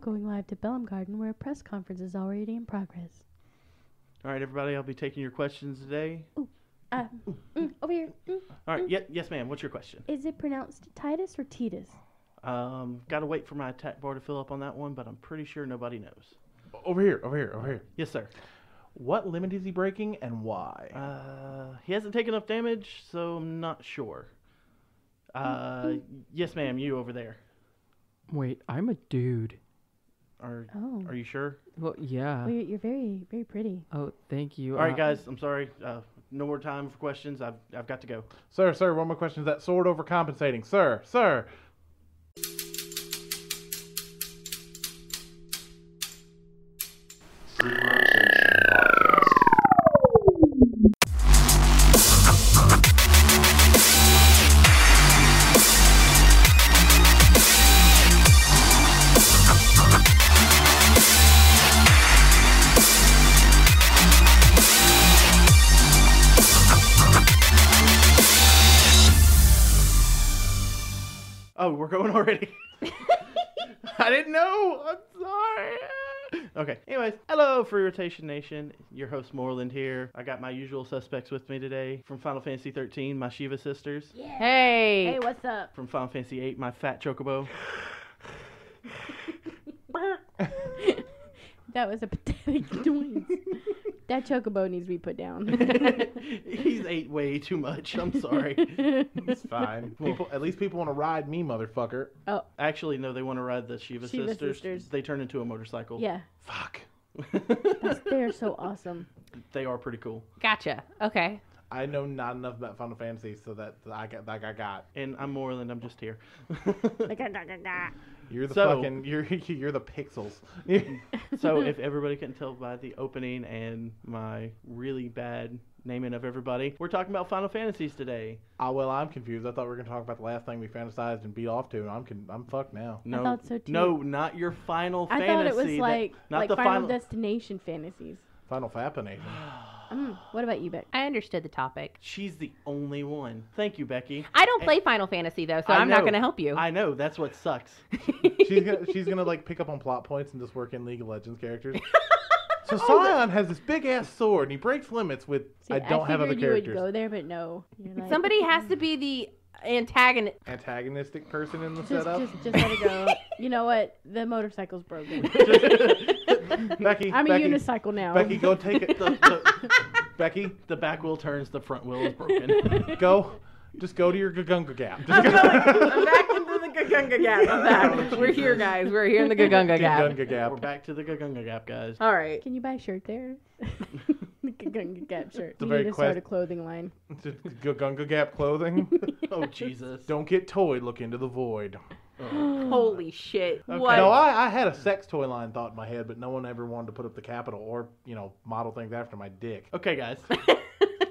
going live to Bellum Garden, where a press conference is already in progress. All right, everybody, I'll be taking your questions today. Over here. All right, yes, ma'am. What's your question? Is it pronounced Titus or Titus? Got to wait for my attack bar to fill up on that one, but I'm pretty sure nobody knows. Over here. Yes, sir. What limit is he breaking and why? He hasn't taken enough damage, so I'm not sure. Yes, ma'am. You over there. Wait, I'm a dude. Are Oh. you sure? Well, yeah. Well, you're very, very pretty. Oh, thank you. All right, guys. I'm sorry. No more time for questions. I've got to go. Sir, one more question. Is that sword overcompensating? Sir. Oh, we're going already. I didn't know. I'm sorry. Okay. Anyways, hello, Free Rotation Nation. Your host Moreland here. I got my usual suspects with me today. From Final Fantasy 13, my Shiva sisters. Yeah. Hey. Hey, what's up? From Final Fantasy 8, my fat chocobo. That was a pathetic noise. That chocobo needs to be put down. He's ate way too much. I'm sorry. It's fine. At least people want to ride me, motherfucker. Oh, Actually, no, they want to ride the Shiva Shiva sisters. sisters. They turn into a motorcycle. yeah. Fuck. They're so awesome. They are pretty cool. Gotcha. Okay. I know not enough about Final Fantasy, so that I got. And I'm Moreland. I'm just here. You're the So- fucking. You're the pixels. So if everybody couldn't tell by the opening and my really bad naming of everybody, we're talking about Final Fantasies today. Well, I'm confused. I thought we were gonna talk about the last thing we fantasized and beat off to, and I'm fucked now. No, thought so too. No, not your Final I Fantasy. thought it was like not the Final Destination fantasies. Final Fapination. What about you, Beck? I understood the topic. She's the only one. Thank you, Becky. I don't play Final Fantasy though, so I I'm not know. going to help you. I know that's what sucks. She's gonna like pick up on plot points and just work in League of Legends characters. So Scion has this big ass sword and he breaks limits with See, I don't have other figured you would characters. go there, but no. You're like, Somebody has to be the antagonist. Antagonistic person in the just setup. let it go. You know what? The motorcycle's broken. Becky, I'm a Becky, unicycle now. Becky, go take it. Becky, The back wheel turns, the front wheel is broken. just go to your Gagunga gap. I'm back into the Gagunga Gap. I'm back. We're here, guys. We're here in the Gagunga Gap. Gagunga gap. We're back to the Gagunga Gap, guys. All right. Can you buy a shirt there? The Gunga Gap shirt. a You very need to start a clothing line. Just Gagunga gap clothing. Oh, Jesus. Don't get toyed. Look into the void. Holy shit. Okay. What? No, I had a sex toy line thought in my head, but no one ever wanted to put up the capital or model things after my dick. Okay, guys.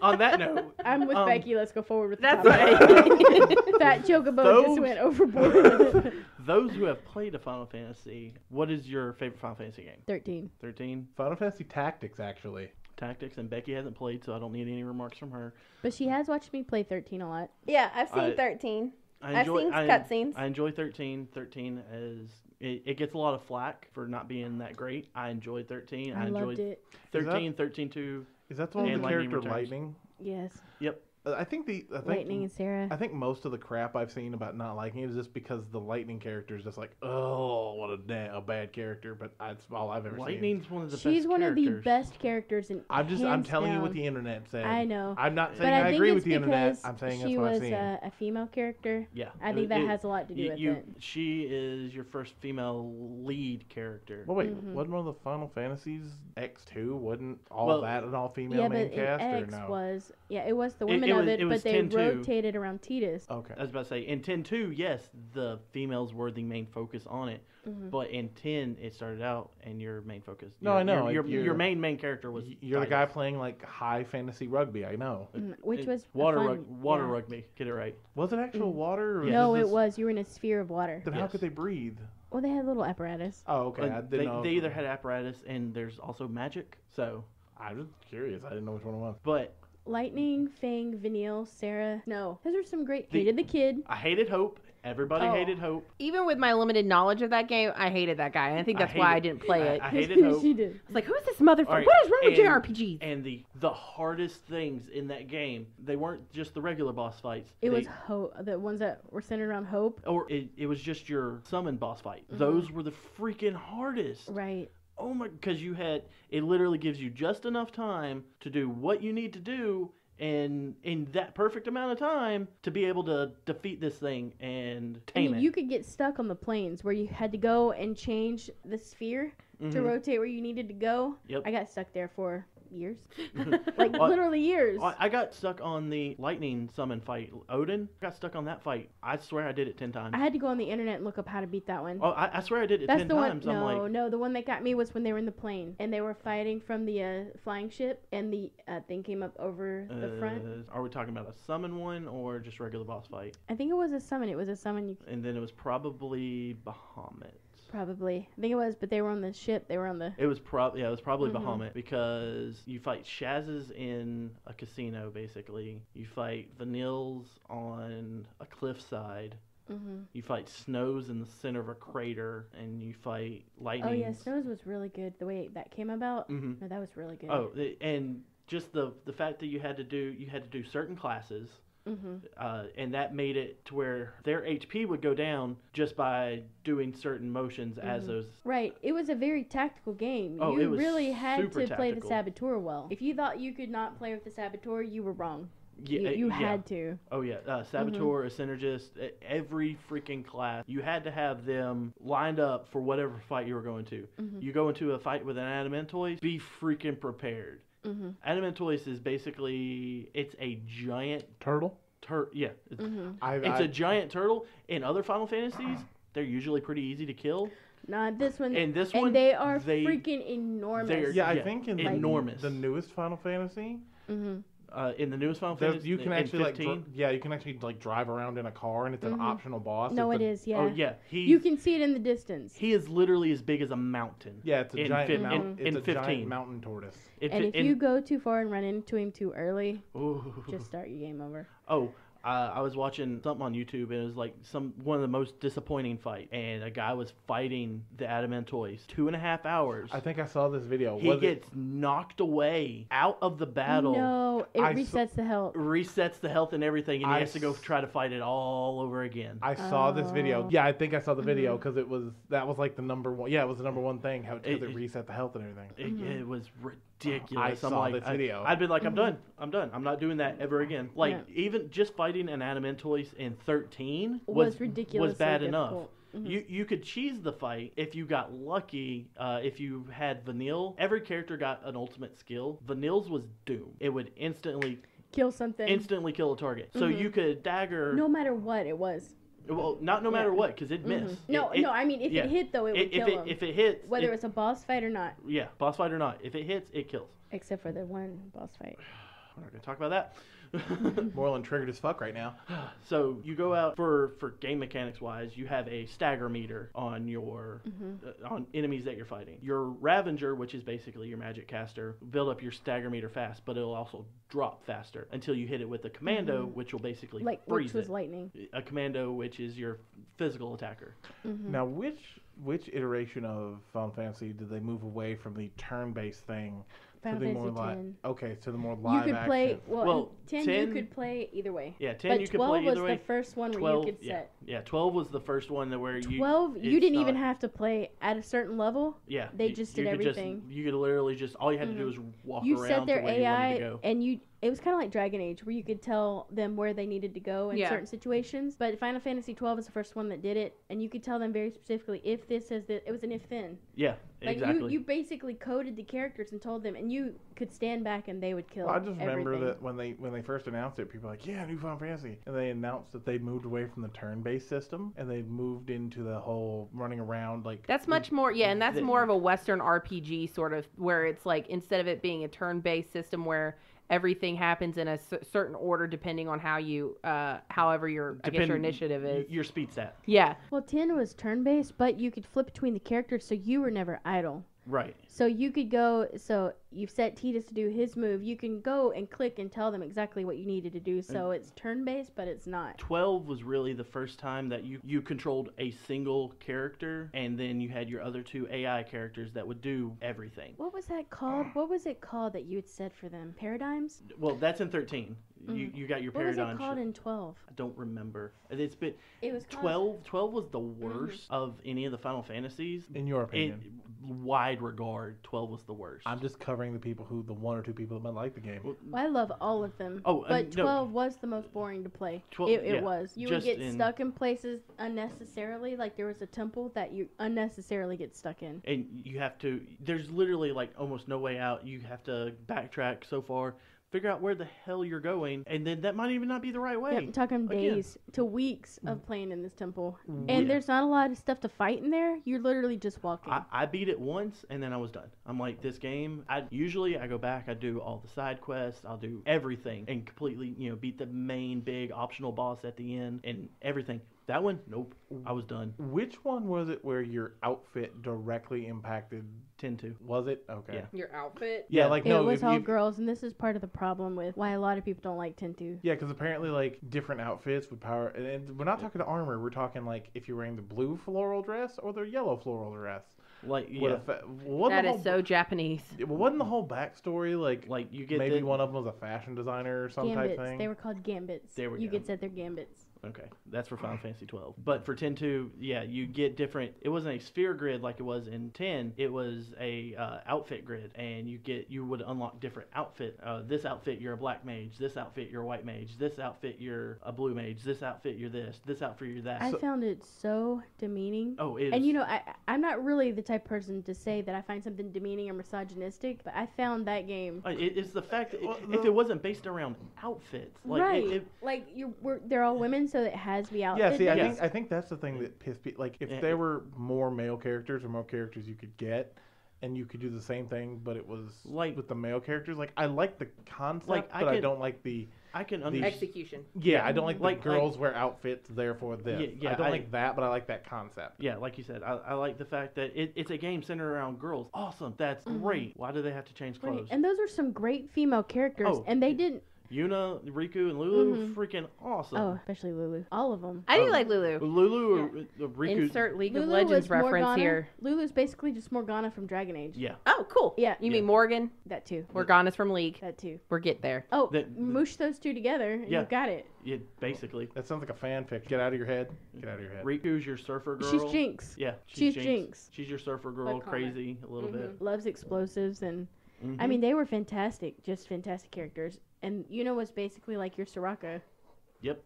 On that note, I'm with Becky. Let's go forward with the That's topic. right. That chocobo Those- just went overboard. those who have played a Final Fantasy, what is your favorite Final Fantasy game? 13. 13? Final Fantasy Tactics, actually. Tactics, and Becky hasn't played, so I don't need any remarks from her. But she has watched me play 13 a lot. Yeah, I've seen I- 13. I've seen cutscenes. I enjoy 13. 13 is it gets a lot of flack for not being that great. I enjoyed 13. I enjoyed loved it. 13, 13-2. Is that the one with And the Lightning character Returns. Lightning? Yes. Yep. I think Lightning and Sarah. I think most of the crap I've seen about not liking it is just because the Lightning character is just like, oh, what a bad character. But that's all I've ever seen. Lightning's one of the best She's one of the characters. best characters in I'm hands telling you what down. the internet said. I know. I'm not But saying I think agree it's with the internet. because I'm saying she that's what I've was seen. a female character. Yeah. I think that has a lot to do with it. She is your first female lead character. Well, wait, Mm-hmm. wasn't one of the Final Fantasies X2? Wasn't all Well, that an all female Yeah, main but in cast or X no? was it was the It- women it of was- it, it was but they 10-2. rotated around Titus. Okay. I was about to say, in 10-2, yes, the females were the main focus on it. Mm-hmm. But in 10, it started out, and your main focus. No, I know, Your main character was. You're the guy Titus. playing like high fantasy rugby. I know. Which was water fun, water yeah. rugby. Get it right. Was it actual water? Or Yes. No, this- it was. You were in a sphere of water. Then how Yes. could they breathe? Well, they had a little apparatus. Oh, okay. I But didn't know. they either had apparatus, and there's also magic. So, I was curious. I didn't know which one it was. but Lightning, Fang, Vanille, Sarah. No, those are some great. The- Hated the kid. I hated Hope. Everybody Oh. hated Hope. Even with my limited knowledge of that game, I hated that guy. And I think I that's why I hated- didn't play it. I hated Hope. She did. It's like, who's this motherfucker? All right, What is wrong with and- JRPGs? And the hardest things in that game, they weren't just the regular boss fights. It They- was Hope. The ones that were centered around Hope. or it was just your summon boss fight. Mm-hmm. Those were the freaking hardest. Right. Oh my, because it literally gives you just enough time to do what you need to do and in that perfect amount of time to be able to defeat this thing and I tame mean, it. you could get stuck on the planes where you had to go and change the sphere to Mhm. rotate where you needed to go. Yep. I got stuck there for years. Like Well, literally years. I got stuck on the lightning summon fight. Odin got stuck on that fight. I swear I did it 10 times. I had to go on the internet and look up how to beat that one. Oh, I swear I did it That's 10 the one. times. I'm No, like, no, the one that got me was when they were in the plane and they were fighting from the flying ship, and the thing came up over the front. are we talking about a summon one or just regular boss fight? I think it was a summon. It was a summon. And then it was probably Bahamut. Probably. I think it was, but they were on the ship. They were on the. It was probably Mhm. Bahamut because you fight Shaz's in a casino basically. You fight Vanilles on a cliffside. Hmm. You fight Snows in the center of a crater, and you fight Lightning. Oh yeah, Snows was really good. The way that came about. Hmm. No, that was really good. Oh, and just the fact that you had to do certain classes. Hmm. And that made it to where their HP would go down just by doing certain motions as Mhm. those. Right. It was a very tactical game. Oh, You it was really had to super play the tactical. Saboteur well. If you thought you could not play with the Saboteur, you were wrong. Yeah, You yeah. had to. Oh yeah, Saboteur, a Synergist, every freaking class. You had to have them lined up for whatever fight you were going to. Mhm. You go into a fight with an Adamantoise, be freaking prepared. Hmm. Adamantoise is basically it's a giant Turtle. yeah, it's, Hmm. it's a giant turtle. In other Final Fantasies, they're usually pretty easy to kill. Not this one. And this and one, they are they- freaking enormous. they're- Yeah, I Yeah, think in enormous. the newest Final Fantasy, Hmm. In the newest Final there's- Fantasy, you can in actually 15, you can actually like drive around in a car, and it's an Mhm. optional boss. No, It's it a- is. Yeah. Oh yeah, You can see it in the distance. he is literally as big as a mountain. Yeah, it's a in giant fif- mountain. in It's a 15. giant mountain tortoise. And if you go too far and run into him too early, Ooh. just start your game over. Oh, I was watching something on YouTube, and it was like one of the most disappointing fights. And a guy was fighting the Adamantoise 2.5 hours. I think I saw this video. He Was it- gets knocked away out of the battle, No, it I resets the health. resets the health and everything, and he I has to go s- try to fight it all over again. I saw this video. Oh. Yeah, I think I saw the video Mhm. because that was like the number one. Yeah, it was the number one thing. How it It- reset the health and everything. It was ridiculous. I I'm saw like, this video. I'd been like, I'm Mhm. done. I'm done. I'm not doing that ever again. Like Yeah. even just fighting an Adamantoise in 13 Was ridiculously was bad enough. difficult. Mhm. You could cheese the fight if you got lucky. If you had Vanille, every character got an ultimate skill. Vanille's was doom. It would instantly Kill something. kill a target. So Mhm. you could dagger. No matter what it was. Well, not no matter Yeah. what, because it'd miss. Mhm. No, no. I mean, if yeah. it hit though, it would if kill him. if it hits, Whether it's a boss fight or not, yeah, boss fight or not, if it hits, it kills. except for the one boss fight. We're not gonna talk about that. Moreland triggered as fuck right now. So you go out for game mechanics wise, you have a stagger meter on your on enemies that you're fighting. Your Ravenger, which is basically your magic caster, build up your stagger meter fast, but it'll also drop faster until you hit it with a commando, which will basically Like freeze which was it. lightning. A commando, which is your physical attacker. Mhm. Now, which iteration of Final Fantasy did they move away from the turn-based thing Final to the Fantasy more live? 10. Okay, to the more You live could action. play Well, in 10, 10 you could play either way. Yeah, 10 But you could 12 play either was way. the first one where 12, you could yeah, set. yeah, 12 was the first one that where you 12, you it's didn't even not- have to play at a certain level. Yeah, they you- just you did could everything. you could literally just all you had to do was walk You around set their to where you wanted AI to go. and it was kind of like Dragon Age where you could tell them where they needed to go in Yeah. certain situations. But Final Fantasy 12 is the first one that did it, and you could tell them very specifically if this says that it was an if then. Yeah, Like exactly. you basically coded the characters and told them, and you could stand back and they would kill. Well, I just remember everything. that when they first announced it, people were like, "Yeah, new Final Fantasy," and they announced that they moved away from the turn-based system and they moved into the whole running around like. That's much more, yeah, and that's the- more of a Western RPG sort of, where it's like, instead of it being a turn-based system where everything happens in a certain order depending on how you, however I guess your initiative is. Your speed stat. Yeah, Well, 10 was turn based, but you could flip between the characters, so you were never idle. Right. So you could go, so you've set Tidus to do his move. You can go and click and tell them exactly what you needed to do. So it's turn-based, but it's not. 12 was really the first time that you controlled a single character, and then you had your other two AI characters that would do everything. What was that called? What was it called that you had said for them? Paradigms? Well, that's in 13. You got your What was paradigm. it called in 12? I don't remember. It's been It was called 12 was the worst of any of the Final Fantasies. In your In opinion. wide regard, 12 was the worst. I'm just covering the people the one or two people that might like the game. Well, Well, I love all of them. Oh, but no. 12 was the most boring to play. 12 It yeah, was. You would just get in- stuck in places unnecessarily. Like there was a temple that you unnecessarily get stuck in. and you have to, there's literally like almost no way out. You have to backtrack so far, figure out where the hell you're going, and then that might even not be the right way. Yep, I'm talking Again. days to weeks of playing in this temple. Yeah. And there's not a lot of stuff to fight in there. You're literally just walking. I beat it once and then I was done. I'm like, this game, I go back, I do all the side quests, I'll do everything and completely, beat the main big optional boss at the end and everything. That one, nope, I was done. Which one was it where your outfit directly impacted? 10-2. Was it? Okay. Yeah. Your outfit. Yeah, Yeah. like it no, was if, all if- girls, and this is part of the problem with why a lot of people don't like Tentu. Yeah, because apparently, like, different outfits would power. And we're not talking to armor. We're talking, like, if you're wearing the blue floral dress or the yellow floral dress. Like, Would yeah, affect- That is so Japanese. Wasn't the whole backstory, like you get maybe the, one of them was a fashion designer or some type Gambits. thing? They were called gambits. There we you go. could set their gambits. Okay, that's for Final Fantasy 12. But for 10-2, yeah, you get different. It wasn't a sphere grid like it was in 10. It was a outfit grid, and you would unlock different outfit. This outfit you're a black mage. This outfit you're a white mage. This outfit you're a blue mage. This outfit you're this. This outfit you're that. I found it so demeaning. Oh, it is. And I'm not really the type of person to say that I find something demeaning or misogynistic, but I found that game It's the fact that Well, if it wasn't based around outfits, like right. Like they're all women, so it has to be outfit. Yeah, see, Yes. I think that's the thing that pissed people. Like, if Yeah. there were more male characters or more characters you could get, and you could do the same thing, but it was Like- with the male characters. Like, I like the concept, Like, I but I could- don't like the. I can The- understand. Execution. Yeah, I don't like the Like- girls wear outfits, therefore this. Yeah, I don't I- like that, but I like that concept. Yeah, like you said, I like the fact that it's a game centered around girls. Awesome, that's great. Why do they have to change Right. clothes? And those were some great female characters, Oh, and they didn't. Yuna, Riku, and Lulu, freaking awesome. Oh, especially Lulu. All of them. I do Oh. like Lulu. Lulu or Riku? Insert League of Lulu Legends was reference Morgana. here. Lulu's basically just Morgana from Dragon Age. Yeah, Oh, cool. Yeah. You mean Morgan? That too. Morgana's from League. That too. We're get there. Oh, That- moosh those two together, and Yeah. you've got it. yeah, basically. That sounds like a fanfic. Get out of your head. Get out of your head. Riku's your surfer girl. She's Jinx. Yeah, She's Jinx. She's your surfer girl, But calmer. crazy a little bit. Loves explosives, and Mhm. I mean they were fantastic, just fantastic characters. And was basically like your Soraka. Yep,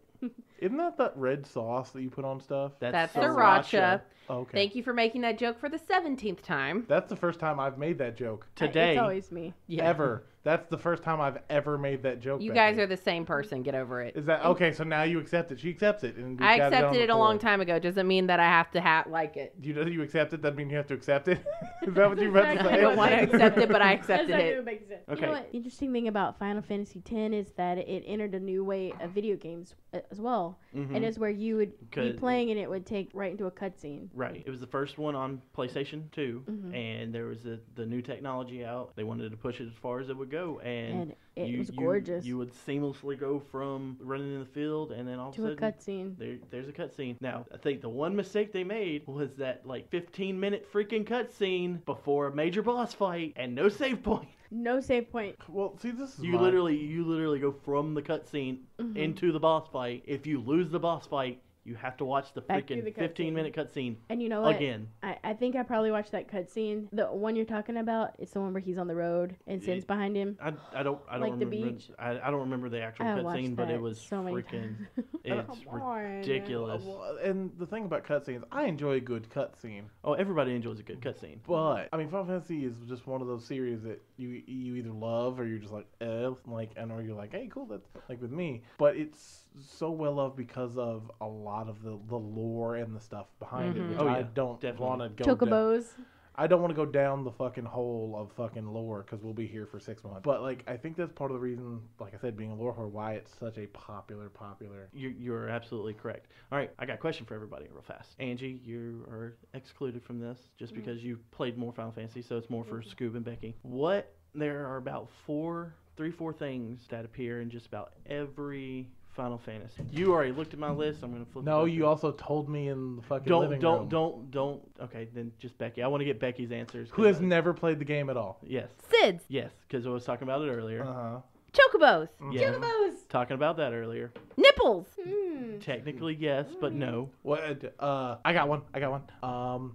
Isn't that red sauce that you put on stuff? That's Sriracha. Sriracha. Oh, okay. Thank you for making that joke for the 17th time. That's the first time I've made that joke. Today, It's always me. Ever. That's the first time I've ever made that joke. You Becky. guys are the same person. Get over it. Is that okay? So now you accept it. She accepts it. And we've I got it on accepted it a long record. time ago. Doesn't mean that I have to like it. You accept it? Doesn't mean you have to accept it. Is that what you're about to Exactly. say? I don't want to accept it, but I accepted That's it. not gonna make sense. Okay. You know what? The interesting thing about Final Fantasy X is that it entered a new way of video games as well, Mhm. and it's where you would be 'Cause- playing and it would take right into a cutscene. Right. It was the first one on PlayStation 2, Mhm. and there was the new technology out. They wanted to push it as far as it would go, And it you, was you- gorgeous. You would seamlessly go from running in the field, and then all of To a a sudden, cutscene. there's a cutscene. Now, I think the one mistake they made was that like 15-minute freaking cutscene before a major boss fight and no save point. No save point. Well, see, this is You my- literally go from the cutscene Mhm. into the boss fight. If you lose the boss fight, you have to watch the Back through freaking the cutscene. 15-minute cutscene And you know what? again. I think I probably watched that cutscene. The one you're talking about is the one where he's on the road and Sin's behind him. I don't Like the remember. beach? I don't remember the actual I watched cutscene, but that it was so many freaking. times. It's Come on. ridiculous. Well, and the thing about cutscenes, I enjoy a good cutscene. Oh, everybody enjoys a good cutscene. But I mean, Final Fantasy is just one of those series that you either love or you're just like, and or you're like, hey, cool, that's like with me. But it's so well loved because of a lot of the lore and the stuff behind it, Mhm. which Oh, I yeah, don't definitely. want to go. Chocobos. I don't want to go down the fucking hole of fucking lore because we'll be here for 6 months. But like, I think that's part of the reason, like I said, being a lore whore, why it's such a popular. You're absolutely correct. All right, I got a question for everybody real fast. Angie, you are excluded from this just because you played more Final Fantasy, so it's more for Scoob and Becky. There are about four things that appear in just about every Final Fantasy. You already looked at my list. I'm going to flip. No, it you also told me in the fucking living room. Don't. Okay, then just Becky. I want to get Becky's answers. Who has never played the game at all? Yes. Sids. Yes, because I was talking about it earlier. Uh-huh. Chocobos. Yeah. Chocobos. Talking about that earlier. Nipples. Technically, yes, but no. What? I got one.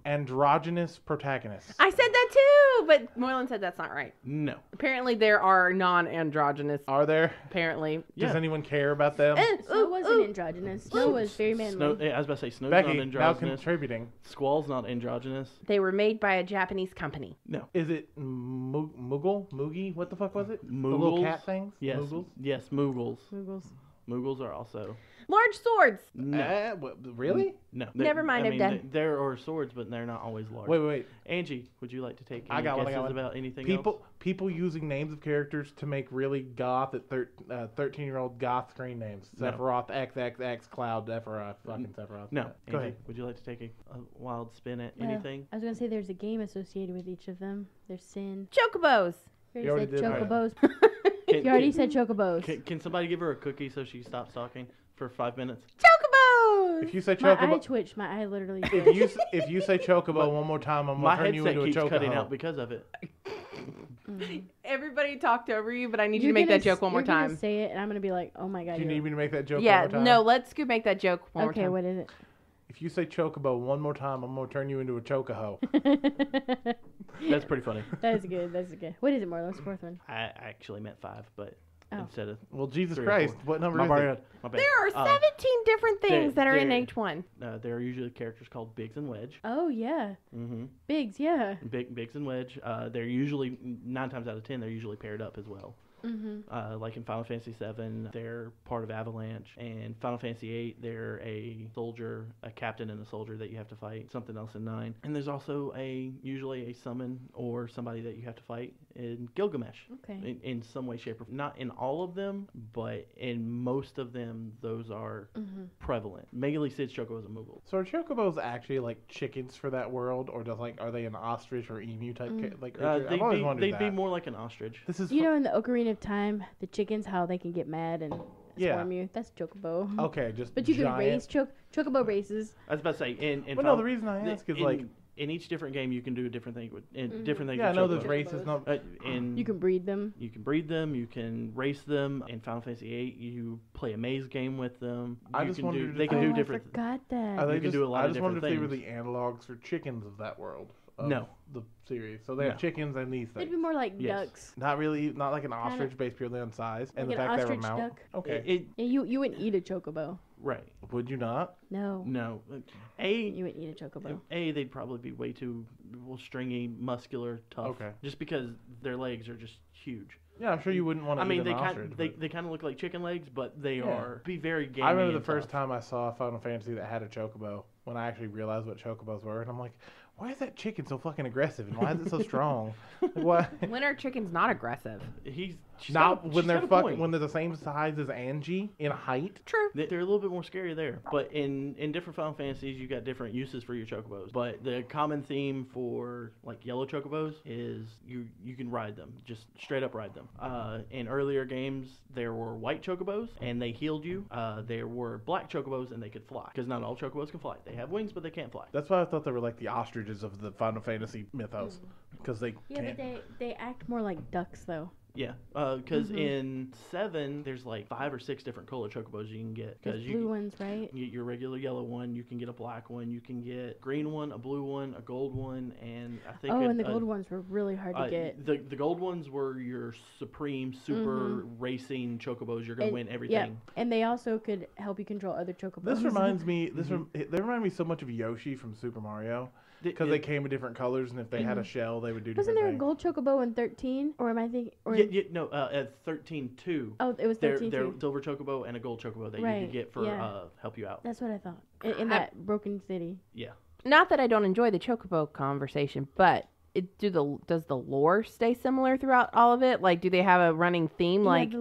Androgynous protagonists. I said that too, but Moylan said that's not right. No. Apparently, there are non-androgynous. Are there? Apparently. Does anyone care about them? Snow wasn't androgynous. Snow was very manly. I was about to say Snow's Becky, not now androgynous. contributing. Squall's not androgynous. They were made by a Japanese company. No. Is it Moogle? Moogie? What the fuck was it? Moogles? The little cat things? Yes. Moogles? Yes, Moogles. Moogles. Moogles are also. Large swords. No. Really? No. Never mind, I'm done. There are swords, but they're not always large. Wait. Angie, would you like to take I any got one, guesses about anything People using names of characters to make really goth at 13-year-old goth screen names. No. Sephiroth, XXX, Cloud, Sephiroth, fucking Sephiroth. No. Go Angie, ahead. would you like to take a wild spin at Well, anything? I was gonna say there's a game associated with each of them. There's Sin. Chocobos. You already said did that. chocobos. Can, You already said chocobos. Can somebody give her a cookie so she stops talking for 5 minutes? Chocobos. If you say My eye chocobo, twitched. My eye literally if twitched. you say chocobo one more time, I'm My gonna turn you headset into a keeps cutting chocobo. out because of it. Everybody talked over you, but I need you You're to make gonna that joke one more you're gonna time. Say it, and I'm gonna be like, oh my god. Do you you're need me to make that joke Yeah, one more time? no, let's go make that joke one okay, more time. what is it? If you say chocobo one more time, I'm gonna turn you into a chocoho. That's pretty funny. That's good. That's good. What is it, Marlon? What's the fourth one? I actually meant 5, but Oh. instead of Well, Jesus 3 or Christ, 4. what number My is bad. it? My bad. There are 17 different things that are in there- H1. There are usually characters called Biggs and Wedge. Oh yeah, Mm-hmm. Biggs. Yeah. Biggs and Wedge. They're usually 9 times out of 10 they're usually paired up as well. Mm-hmm. Like in Final Fantasy VII, they're part of Avalanche, and Final Fantasy VIII, they're a soldier, a captain and a soldier that you have to fight. Something else in 9, and there's also usually a summon or somebody that you have to fight in Gilgamesh. Okay. In some way, shape, or not in all of them, but in most of them, those are prevalent. Megaly Sid's Chocobos and Moogles. So are chocobos actually like chickens for that world, or does are they an ostrich or emu type like creature? I've always wondered They'd that. be more like an ostrich. This is You know, in the Ocarina of Time, the chickens, how they can get mad and Yeah. swarm you. That's chocobo. okay, just But you giant. can raise chocobo races. I was about to say, in Well, no, the reason I ask is in each different game, you can do a different thing with different things. yeah, I with know there's chocobos. races. No, You can breed them. You can breed them. You can race them. In Final Fantasy VIII, you play a maze game with them. I You just can wondered They if can they- do I different. forgot that. are they you can just, do a lot I of just wondered if they different were the analogs for chickens of that world. Of No. the series. So they No. have chickens and these It'd things. be more like Yes. ducks. Not really, not like an ostrich based purely on size and Like the an fact they ostrich were mount. duck. Okay, Yeah, you wouldn't eat a chocobo. Right. would you not? No. No. You wouldn't eat a chocobo. They'd probably be way too stringy, muscular, tough. Okay. Just because their legs are just huge. Yeah, I'm sure you wouldn't want to I mean, eat they an kind ostrich. they kind of look like chicken legs, but they Yeah. are be very gamey. I remember the and first tough. time I saw a Final Fantasy that had a chocobo when I actually realized what chocobos were, and I'm like, why is that chicken so fucking aggressive, and why is it so strong? Like, why? When are chickens not aggressive? She's Not got a- when she's they're got a fucking point. when they're the same size as Angie in height. True. They're a little bit more scary there. But in different Final Fantasies, you got different uses for your chocobos. But the common theme for like yellow chocobos is you can ride them, just straight up ride them. In earlier games, there were white chocobos and they healed you. There were black chocobos and they could fly because not all chocobos can fly. They have wings, but they can't fly. That's why I thought they were like the ostriches of the Final Fantasy mythos, because they Yeah, can't. but they act more like ducks though. Yeah, because in 7, there's like 5 or 6 different color chocobos you can get. There's Because blue ones, right? You get your regular yellow one, you can get a black one, you can get green one, a blue one, a gold one, and I think Oh, and the gold ones were really hard to get. The gold ones were your supreme super racing chocobos. You're gonna And- win everything. Yeah, and they also could help you control other chocobos. This reminds me. They remind me so much of Yoshi from Super Mario, because they came in different colors, and if they had a shell, they would do Wasn't different there a things. gold chocobo in 13? Or am I thinking? Or No, at 13-2. oh, it was 13 They're too. silver chocobo and a gold chocobo that you Right, could get for yeah. help you out. That's what I thought. In that broken city. Yeah. Not that I don't enjoy the chocobo conversation, but does the lore stay similar throughout all of it? Like, do they have a running theme? Like, the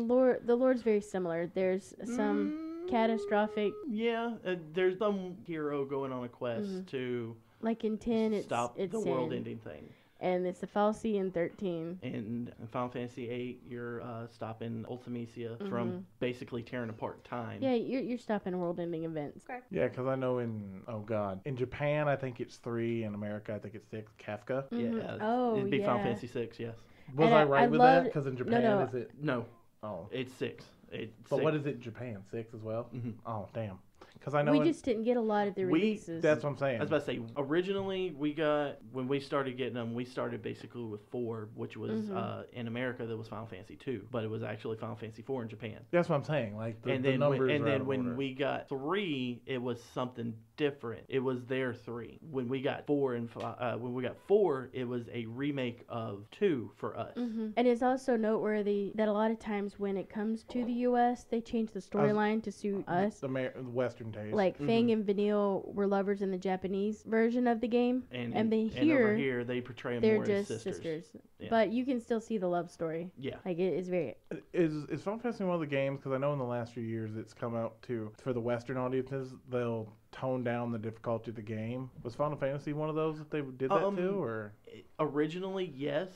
lore's very similar. There's some catastrophic, Yeah, there's some hero going on a quest to like in 10, it's stop it's the sin, world-ending thing. and it's the fallacy in 13. In Final Fantasy VIII, you're stopping Ultimecia from basically tearing apart time. Yeah, you're stopping world-ending events. Yeah, because I know in Japan I think it's 3, in America I think it's 6. Kafka. Yeah, Oh, it'd be Final yeah. Fantasy VI, yes. Was And I I right with that? loved- Because in no, Japan no. is it? No, Oh, it's 6. but what is it in Japan? 6 as well? Mhm. Oh, damn. Because I know We just didn't get a lot of the releases. that's what I'm saying. I was about to say, originally when we started getting them, we started basically with 4, which was in America that was Final Fantasy 2, but it was actually Final Fantasy 4 in Japan. That's what I'm saying. Like the And then numbers when, are out of when order. we got 3, it was something different. It was their 3. When we got 4 it was a remake of 2 for us. And it's also noteworthy that a lot of times when it comes to the U.S., they change the storyline to suit us. the Western taste. Like Fang and Vanille were lovers in the Japanese version of the game, and then over here they portray them they're more as just sisters. Yeah. But you can still see the love story. Yeah. Like it is very. Is Final Fantasy one of the games? Because I know in the last few years it's come out for the Western audiences, they'll tone down the difficulty of the game. Was Final Fantasy one of those that they did that to, or? Originally, yes.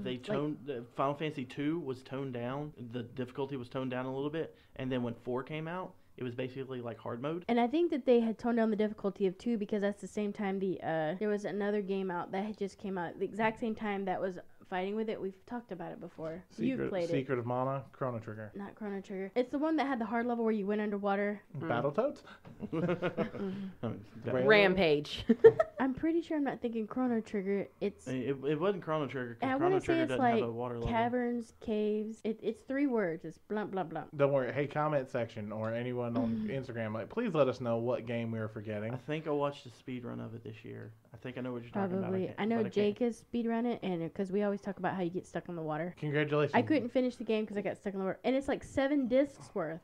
They toned Final Fantasy 2 was toned down. The difficulty was toned down a little bit, and then when 4 came out, it was basically like hard mode. And I think that they had toned down the difficulty of 2 because that's the same time there was another game out that had just came out the exact same time that was fighting with it. We've talked about it before. You've played it. Secret of Mana, Chrono Trigger. Not Chrono Trigger. It's the one that had the hard level where you went underwater. Battletoads? Rampage. I'm pretty sure I'm not thinking Chrono Trigger. It wasn't Chrono Trigger And I because want Chrono to say Trigger it's doesn't like have a water level. caverns, caves. It's 3 words. It's blah blah blah. Don't worry. Hey, comment section or anyone on Instagram, please let us know what game we were forgetting. I think I watched a speed run of it this year. I think I know what you're talking about. Probably. I know Jake has speedrun it, and because we always talk about how you get stuck in the water. Congratulations. I couldn't finish the game because I got stuck in the water, and it's like 7 discs worth.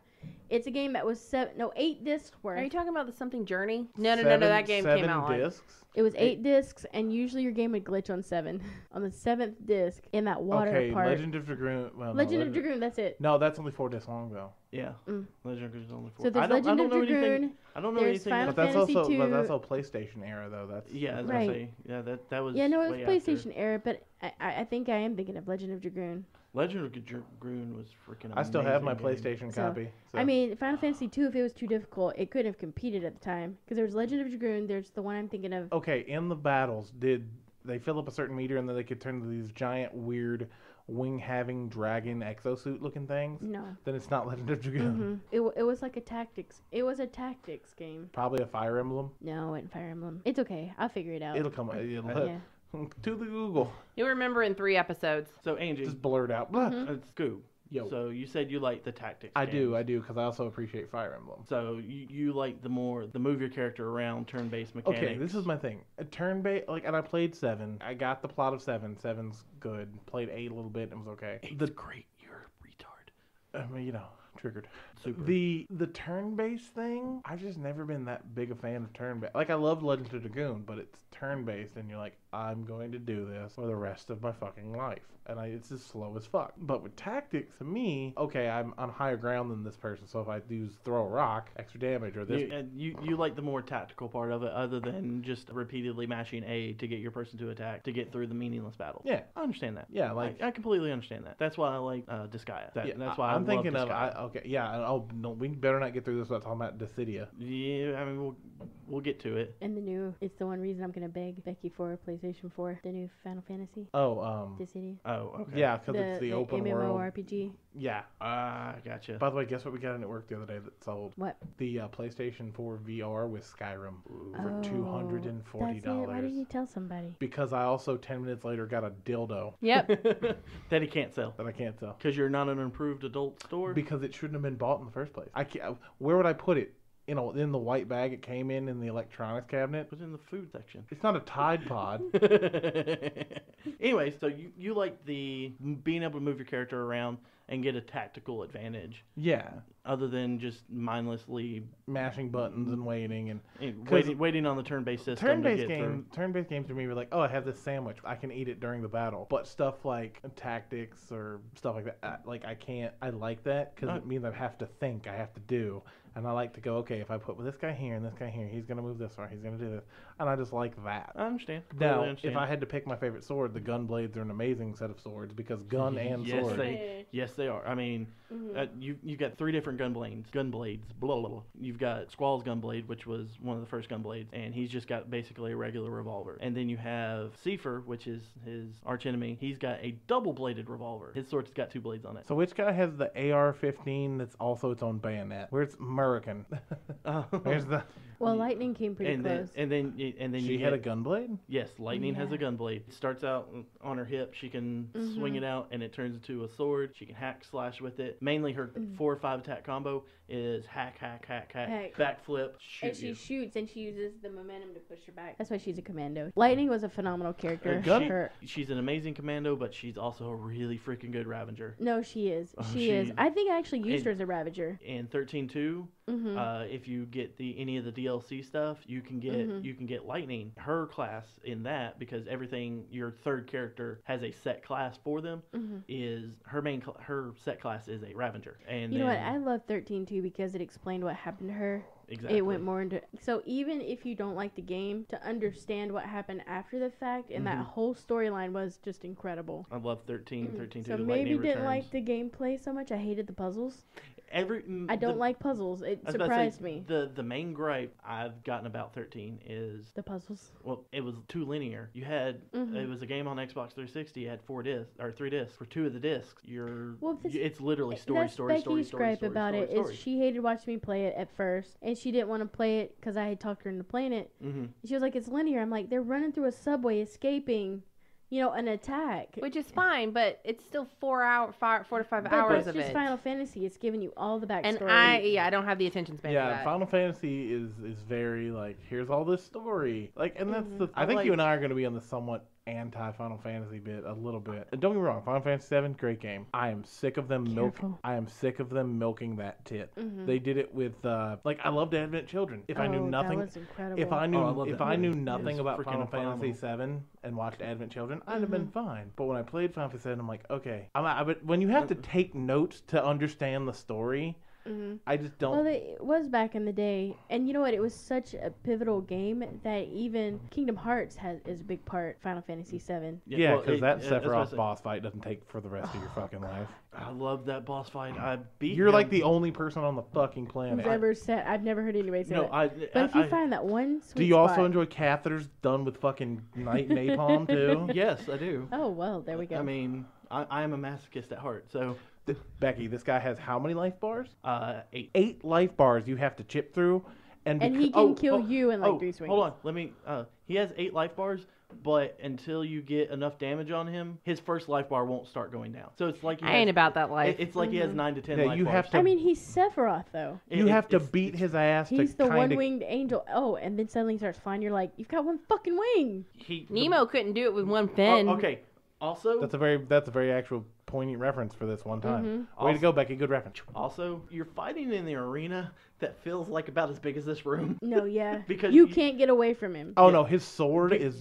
It's a game that was 8 discs worth. Are you talking about the something Journey? No. Seven- That game came 7 out like discs? It was 8 discs, and usually your game would glitch on 7. On the 7th disc, in that water Okay, part. Legend of Dragoon. Well, no, Legend of Dragoon, that's it. No, that's only 4 discs long though. Yeah. Mm. Legend of Dragoon is only 4. So there's I don't Legend of know anything. Dragoon. I don't know there's anything. Final But that's Fantasy also 2. but that's all PlayStation era though. That's Yeah, I was Right. gonna say. Yeah, that was. Yeah, no, it was way after. PlayStation era, but I think I am thinking of Legend of Dragoon. Legend of Dragoon was freaking amazing. I still have my game. PlayStation So, copy. So. I mean, Final Fantasy 2, if it was too difficult, it couldn't have competed at the time. Because there was Legend of Dragoon, there's the one I'm thinking of. Okay, in the battles, did they fill up a certain meter and then they could turn into these giant, weird, wing-having dragon exosuit-looking things? No. Then it's not Legend of Dragoon. It was like a tactics. It was a tactics game. Probably a Fire Emblem. No, it wasn't Fire Emblem. It's okay. I'll figure it out. It'll come. Yeah. To the Google. You'll remember in 3 episodes. So Angie, Just blurt out. Blah. it's Scoob. Yo. So you said you like the tactics. I games. do, because I also appreciate Fire Emblem. So you like the move your character around turn-based mechanics. Okay, this is my thing. A turn-based, and I played 7. I got the plot of 7. 7's good. Played 8 a little bit, and it was okay. Eight's great. You're a retard. I mean, triggered. Super. The turn-based thing, I've just never been that big a fan of turn-based. Like, I love Legend of Dragoon, but it's turn-based, and you're like, I'm going to do this for the rest of my fucking life. And it's just slow as fuck. But with tactics, to me, okay, I'm on higher ground than this person, so if I do throw a rock, extra damage, or this... You like the more tactical part of it, other than just repeatedly mashing A to get your person to attack to get through the meaningless battle. Yeah. I understand that. Yeah, like... I completely understand that. That's why I like Disgaea. That's why I'm thinking love of... Disgaea. Okay, yeah, oh, no, we better not get through this without talking about Dissidia. Yeah, I mean we'll get to it. And it's the one reason I'm going to beg Becky for a PlayStation 4, the new Final Fantasy. Oh, Dissidia. Oh, okay. yeah, because it's the open world. MMORPG. Yeah. Gotcha. By the way, guess what we got in at work the other day that sold? What? The PlayStation 4 VR with Skyrim for Oh, $240. That's it. Why didn't you tell somebody? Because I also 10 minutes later got a dildo Yep. That he can't sell. that I can't sell Because you're not an approved adult store? because it shouldn't have been bought in the first place. I can't. Where would I put it? In the white bag it came in the electronics cabinet. It was in the food section. It's not a Tide Pod. Anyway, so you like the being able to move your character around and get a tactical advantage. Yeah. other than just mindlessly mashing buttons and waiting and waiting on the turn-based system. Turn-based games to me were like, oh, I have this sandwich, I can eat it during the battle. But stuff like tactics or stuff like that, like I can't. I like that because it means I have to think, I have to do. And I like to go, okay, if I put this guy here and this guy here, he's going to move this way, he's going to do this. And I just like that. I understand. Now, Totally understand. if I had to pick my favorite sword, the Gunblades are an amazing set of swords because gun and sword. Yes, they are. I mean, you've got 3 different gunblades, blah, blah, blah. You've got Squall's gunblade, which was one of the first gunblades, and he's just got basically a regular revolver. And then you have Seifer, which is his archenemy. He's got a double-bladed revolver. His sword's got 2 blades on it. So which guy has the AR-15 that's also its own bayonet? Where's American? Where's the... Well, Lightning came pretty close. And then She you had a get, gunblade? Yes, Lightning has a gunblade. It starts out on her hip. She can swing it out, and it turns into a sword. She can hack, slash with it. Mainly her 4 or 5 attack combo is hack, backflip, shoot And she you. shoots, and she uses the momentum to push her back. That's why she's a commando. Lightning was a phenomenal character. She's an amazing commando, but she's also a really freaking good Ravager. No, she is. Oh, She is. I think I actually used her as a Ravager. In 13.2, if you get any of the DLC stuff, you can get Lightning. Her class in that, because everything your third character has a set class for them, is her set class is a Ravager. And you know what? I love 13.2 because it explained what happened to her. Exactly. It went more into... So even if you don't like the game, to understand what happened after the fact, and that whole storyline was just incredible. I love 13.2. So maybe didn't like the gameplay so much. I hated the puzzles. I don't like puzzles. It surprised me. The main gripe I've gotten about 13 is the puzzles. Well, it was too linear. You had it was a game on Xbox 360. You had 3 discs. For 2 of the discs, it's literally story. Becky's gripe about it is she hated watching me play it at first, and she didn't want to play it because I had talked her into playing it. She was like, "It's linear." I'm like, "They're running through a subway, escaping." An attack. Which is fine, but it's still 4 to 5 hours of it. But it's just Final Fantasy. It's giving you all the backstory. And I don't have the attention span for that. Final Fantasy is very like, here's all this story. Like, and that's I think you and I are going to be on the somewhat anti-Final Fantasy bit a little bit. And don't get me wrong, Final Fantasy 7, great game. I am sick of them milking that tit. They did it with I loved Advent Children. If I knew nothing, that was incredible. if I knew nothing about Final Fantasy 7 and watched Advent Children, I'd have been fine. But when I played Final Fantasy 7, I'm like, okay. But when you have to take notes to understand the story, I just don't. Well, it was back in the day, and you know what? It was such a pivotal game that even Kingdom Hearts is a big part. Final Fantasy VII. Yeah, because that Sephiroth boss fight doesn't take for the rest of your fucking life. I love that boss fight. You're like the only person on the fucking planet who's ever said. I've never heard anybody say that. But if you find that one sweet do you spot, also enjoy catheters done with fucking napalm too? Yes, I do. Oh well, there we go. I mean, I am a masochist at heart, so. Becky, this guy has how many life bars? 8. 8 life bars you have to chip through, and he can kill you in 3 swings. Hold on, he has 8 life bars, but until you get enough damage on him, his first life bar won't start going down. So it's like I ain't about that life. It's like he has 9 to 10 life you bars. have to. I mean, he's Sephiroth though. You have to beat his ass. He's the one-winged angel. Oh, and then suddenly he starts flying. You're like, you've got one fucking wing. Nemo couldn't do it with one fin. Okay. Also, that's a very actual poignant reference for this one time. Way to go, Becky. Good reference. Also, you're fighting in the arena that feels like about as big as this room. No, yeah. Because you can't get away from him. Oh no, his sword is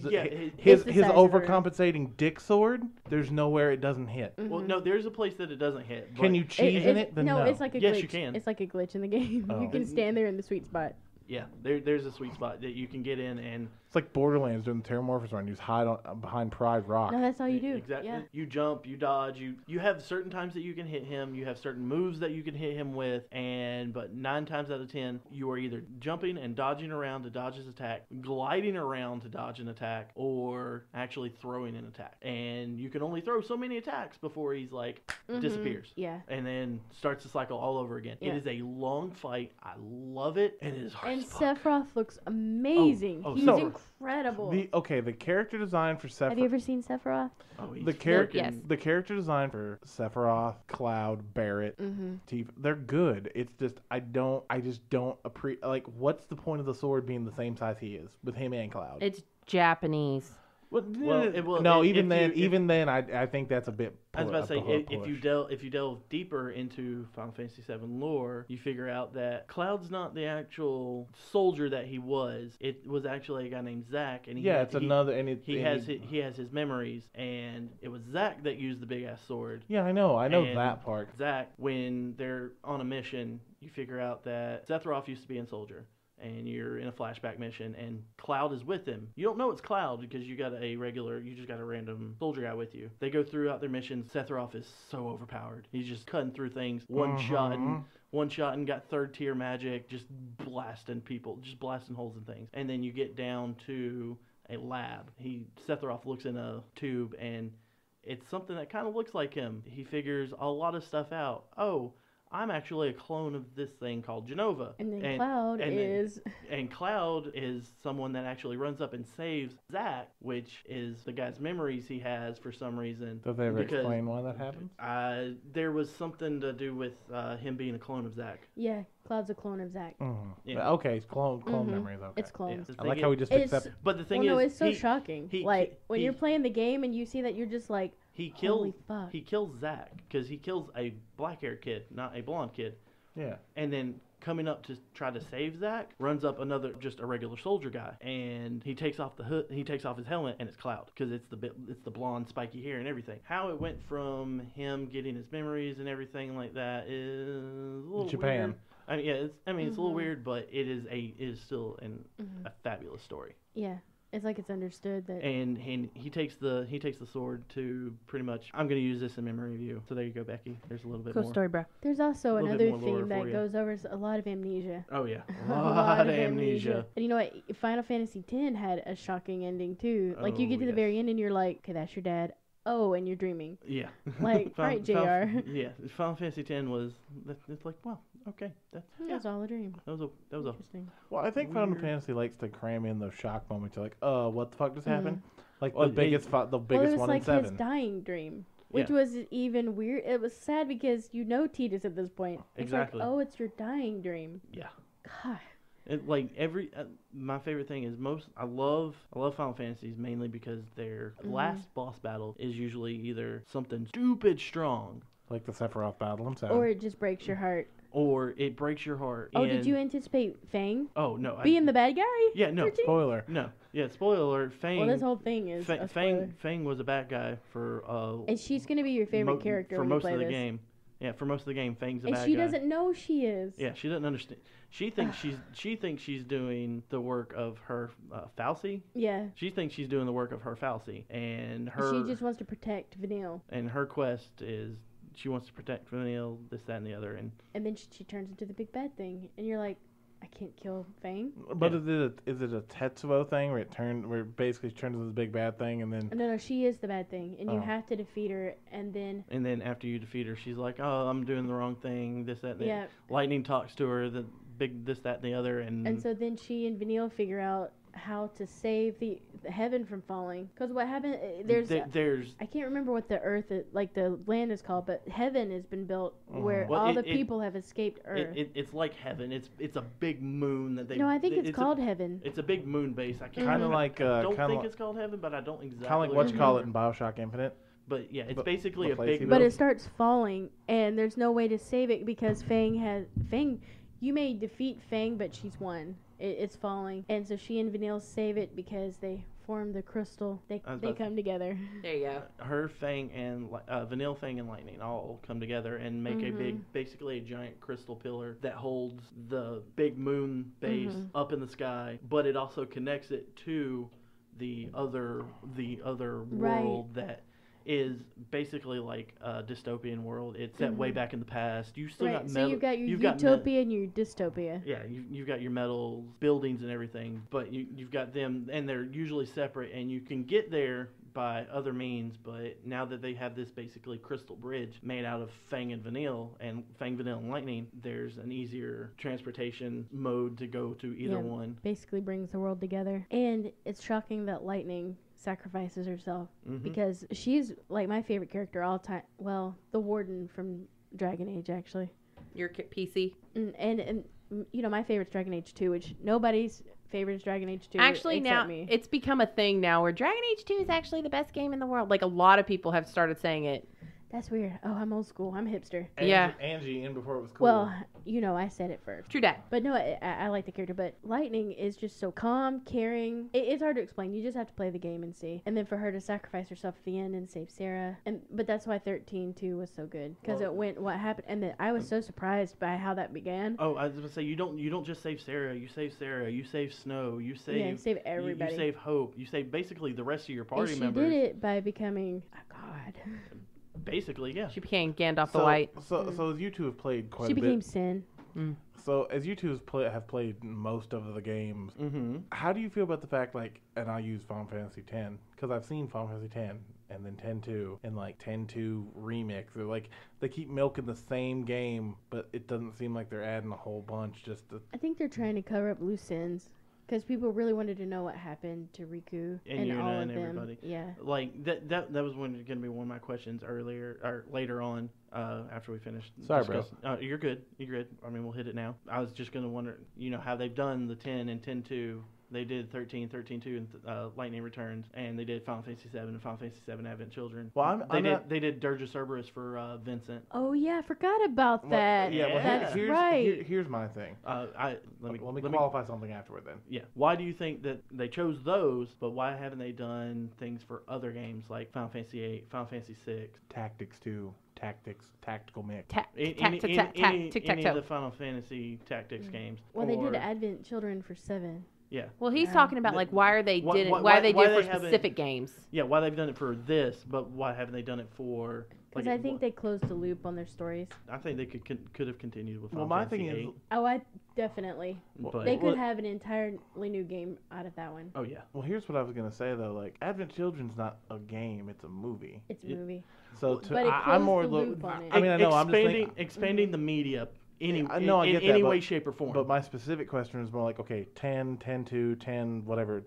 his overcompensating dick sword. There's nowhere it doesn't hit. Well, no, there's a place that it doesn't hit. Can you cheese in it? Then no, it's like a glitch. Yes, you can. It's like a glitch in the game. You can stand there in the sweet spot. Yeah, there's a sweet spot that you can get in, and it's like Borderlands during the Terramorphous run. You just hide behind Pride Rock. No, that's all you do. Exactly. Yeah. You jump, you dodge, you have certain times that you can hit him. You have certain moves that you can hit him with, but 9 times out of 10, you are either jumping and dodging around to dodge his attack, gliding around to dodge an attack, or actually throwing an attack. And you can only throw so many attacks before he's disappears. Yeah. And then starts the cycle all over again. Yeah. It is a long fight. I love it, and it is hard. And as fuck. Sephiroth looks amazing. He's incredible. The character design for Sephiroth. Have you ever seen Sephiroth? The character design for Sephiroth, Cloud, Barret, Tifa, they're good. It's just I just don't appreciate. Like, what's the point of the sword being the same size he is with him and Cloud? It's Japanese. Even then, I think that's a bit. I was about to say, if you delve deeper into Final Fantasy VII lore, you figure out that Cloud's not the actual soldier that he was. It was actually a guy named Zack, and he has his memories, and it was Zack that used the big ass sword. Yeah, I know that part. Zack, when they're on a mission, you figure out that Sephiroth used to be in Soldier. And you're in a flashback mission, and Cloud is with him. You don't know it's Cloud because you just got a random soldier guy with you. They go throughout their missions. Sephiroth is so overpowered. He's just cutting through things, one shot and got third tier magic, just blasting people, just blasting holes in things. And then you get down to a lab. Sephiroth looks in a tube, and it's something that kind of looks like him. He figures a lot of stuff out. Oh, I'm actually a clone of this thing called Jenova. And then Cloud is... And Cloud is someone that actually runs up and saves Zack, which is the guy's memories he has for some reason. Did they ever explain why that happens? There was something to do with him being a clone of Zack. Yeah, Cloud's a clone of Zack. Mm-hmm. Yeah. Okay, it's clone memories. Okay. It's clones. Yeah. I like how we just picked up. But the thing is... it's so shocking. When you're playing the game and you see that, you're just like... He kills Zack because he kills a black-haired kid, not a blonde kid. Yeah. And then coming up to try to save Zack, runs up just a regular soldier guy, and he takes off the hood. He takes off his helmet, and it's Cloud because it's the blonde, spiky hair and everything. How it went from him getting his memories and everything like that is a little Japan. Weird. I mean, it's a little weird, but it is still a fabulous story. Yeah. It's like it's understood that. And he takes the sword to pretty much. I'm going to use this in memory of you. So there you go, Becky. There's a little bit more. Cool story, bro. There's also another theme that goes over a lot of amnesia. Oh yeah, a lot of amnesia. And you know what? Final Fantasy X had a shocking ending too. Like you get to the very end and you're like, okay, that's your dad. Oh, and you're dreaming. Yeah. Like, right, JR. Yeah, Final Fantasy X was. It's like, wow, okay, that was all a dream. That was interesting. Well, I think Final Fantasy likes to cram in those shock moments. You're like, what the fuck just happened? Like the biggest one in 7. It was like his dying dream, which was even weird. It was sad because you know Tidus at this point. Exactly. It's like, it's your dying dream. Yeah. God. My favorite thing is I love Final Fantasies mainly because their last boss battle is usually either something stupid strong, like the Sephiroth battle himself, or it just breaks your heart. Or it breaks your heart. Oh, did you anticipate Fang? Oh no, being the bad guy? Yeah, no. Spoiler. No, yeah, spoiler alert. Fang. Well, this whole thing is a spoiler. Fang was a bad guy for. And she's gonna be your favorite character for when most you play of the this. game. Yeah, for most of the game, Fang's a bad guy. And she doesn't know she is. Yeah, she doesn't understand. She thinks she's doing the work of her Fal'Cie. Yeah. She thinks she's doing the work of her Fal'Cie, and she just wants to protect Vanille. And her quest is she wants to protect Vanille, this, that, and the other, and then she turns into the big bad thing, and you're like, I can't kill Fang. But is it a Tetsuo thing where it basically turns into the big bad thing and then? No, she is the bad thing, and you have to defeat her, and then. And then after you defeat her, she's like, "Oh, I'm doing the wrong thing. This, that, and the Lightning talks to her, the big this, that, and the other, and so then she and Vanille figure out how to save the heaven from falling. Because what happened? There's I can't remember what the earth like the land is called, but heaven has been built where all the people have escaped Earth. It's like heaven. It's a big moon that they. No, I think it's called heaven. It's a big moon base. I can't kind of like. I don't think it's called heaven, but I don't exactly. Kind of like what you call it in BioShock Infinite. But yeah, it's basically a big. But it starts falling, and there's no way to save it because Fang. You may defeat Fang, but she's won. It's falling, and so she and Vanille save it because they form the crystal. They come together. There you go. Her, Fang, and Vanille, Fang, and Lightning all come together and make basically a giant crystal pillar that holds the big moon base up in the sky, but it also connects it to the other world that is basically like a dystopian world. It's set way back in the past. You still got metal. So you've got your utopia and your dystopia. Yeah, you've got your metal buildings and everything, but you've got them, and they're usually separate, and you can get there by other means, but now that they have this basically crystal bridge made out of Fang, Vanille, and Lightning, there's an easier transportation mode to go to either one. Basically brings the world together. And it's shocking that Lightning sacrifices herself because she's like my favorite character all time. Well, the Warden from Dragon Age, actually. Your PC? And you know, my favorite's Dragon Age 2, which nobody's favorite is Dragon Age 2. Actually, now me. it's become a thing now where Dragon Age 2 is actually the best game in the world. Like, a lot of people have started saying it. That's weird. Oh, I'm old school. I'm hipster. Angie in before it was cool. Well, I said it first. True that. But no, I like the character. But Lightning is just so calm, caring. It's hard to explain. You just have to play the game and see. And then for her to sacrifice herself at the end and save Sarah. But that's why 13-2 was so good. Because it went what happened. And then I was so surprised by how that began. Oh, I was going to say, you don't just save Sarah. You save Sarah. You save Snow. You save everybody. You save Hope. You save basically the rest of your party members. She did it by becoming a god. Basically, yeah. She became Gandalf the White. So as you two have played quite she a bit. She became Sin. So as you two have played most of the games, how do you feel about the fact, like, and I use Final Fantasy X, because I've seen Final Fantasy X, and then 10-2, and like 10-2 Remix. They're like, they keep milking the same game, but it doesn't seem like they're adding a whole bunch just to... I think they're trying to cover up loose ends. Because people really wanted to know what happened to Riku and Yuna all of and them. Everybody. Yeah. Like that was going to be one of my questions earlier or later on after we finished. Sorry, bro. You're good. You're good. I mean, we'll hit it now. I was just going to wonder, how they've done the 10 and 10-2. They did 13, 13-2, and Lightning Returns, and they did Final Fantasy 7 and Final Fantasy 7 Advent Children. Well, they did Dirge of Cerberus for Vincent. Oh yeah, I forgot about that. That's right. Here's my thing. Let me qualify something afterward then. Yeah. Why do you think that they chose those, but why haven't they done things for other games like Final Fantasy 8, Final Fantasy 6? Tactics 2. Tactical mix. Any of the Final Fantasy Tactics games. Well, they did Advent Children for 7. Yeah. Well, he's talking about like why they did it for specific games. Yeah, why they've done it for this, but why haven't they done it for? Because I think they closed the loop on their stories. I think they could have continued with. Well, my thing is, I definitely. They could have an entirely new game out of that one. Oh yeah. Well, here's what I was gonna say though. Like, Advent Children's not a game; it's a movie. It's a movie. So I'm more loop on it. I mean, I know expanding the media. In any way, shape, or form. But my specific question is more like, okay, 10, 10-2, 10, whatever,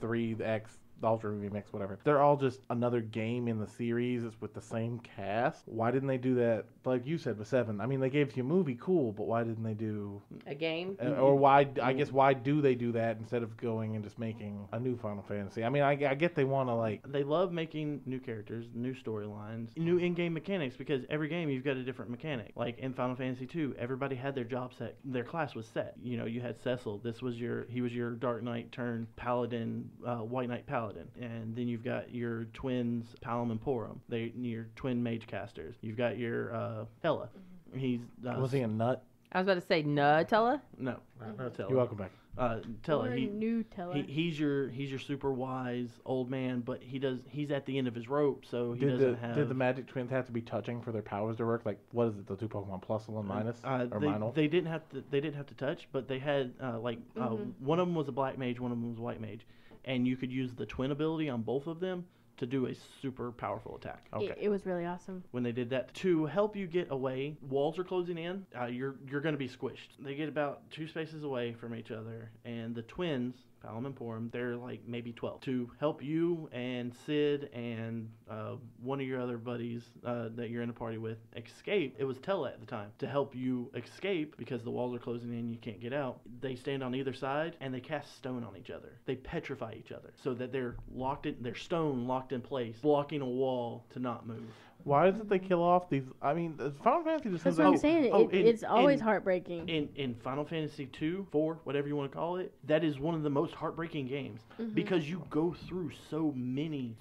3X, the Ultra Remix, whatever. They're all just another game in the series. It's with the same cast. Why didn't they do that, like you said, with 7? I mean, they gave you a movie, cool, but why didn't they do... a game? Or why do they do that instead of going and just making a new Final Fantasy? I mean, I get they want to, like... They love making new characters, new storylines, new in-game mechanics, because every game you've got a different mechanic. Like, in Final Fantasy 2, everybody had their job set. Their class was set. You had Cecil. He was your Dark Knight turned Paladin, White Knight Paladin. And then you've got your twins, Palom and Porum. Your twin mage casters. You've got your Hela. He's was he a nut? I was about to say Nutella. No, not Tella. You're welcome back. Tella. New Tella. He's your super wise old man, but he's at the end of his rope, so he doesn't have. Did the magic twins have to be touching for their powers to work? Like, what is it? The 2 Pokemon plus and minus or minus? They didn't have to touch, but they had one of them was a black mage, one of them was a white mage. And you could use the twin ability on both of them to do a super powerful attack. Okay. It was really awesome. When they did that, to help you get away, walls are closing in. You're going to be squished. They get about 2 spaces away from each other, and the twins, Palom and Porum, they're like maybe 12. To help you and Sid and one of your other buddies that you're in a party with escape, it was Tella at the time. To help you escape, because the walls are closing in, you can't get out, they stand on either side and they cast stone on each other. They petrify each other so that they're stone locked in place, blocking a wall to not move. Why doesn't they kill off these? I mean, Final Fantasy just That's what I'm saying. It's always heartbreaking. In Final Fantasy 2, 4, whatever you want to call it, that is one of the most heartbreaking games because you go through so many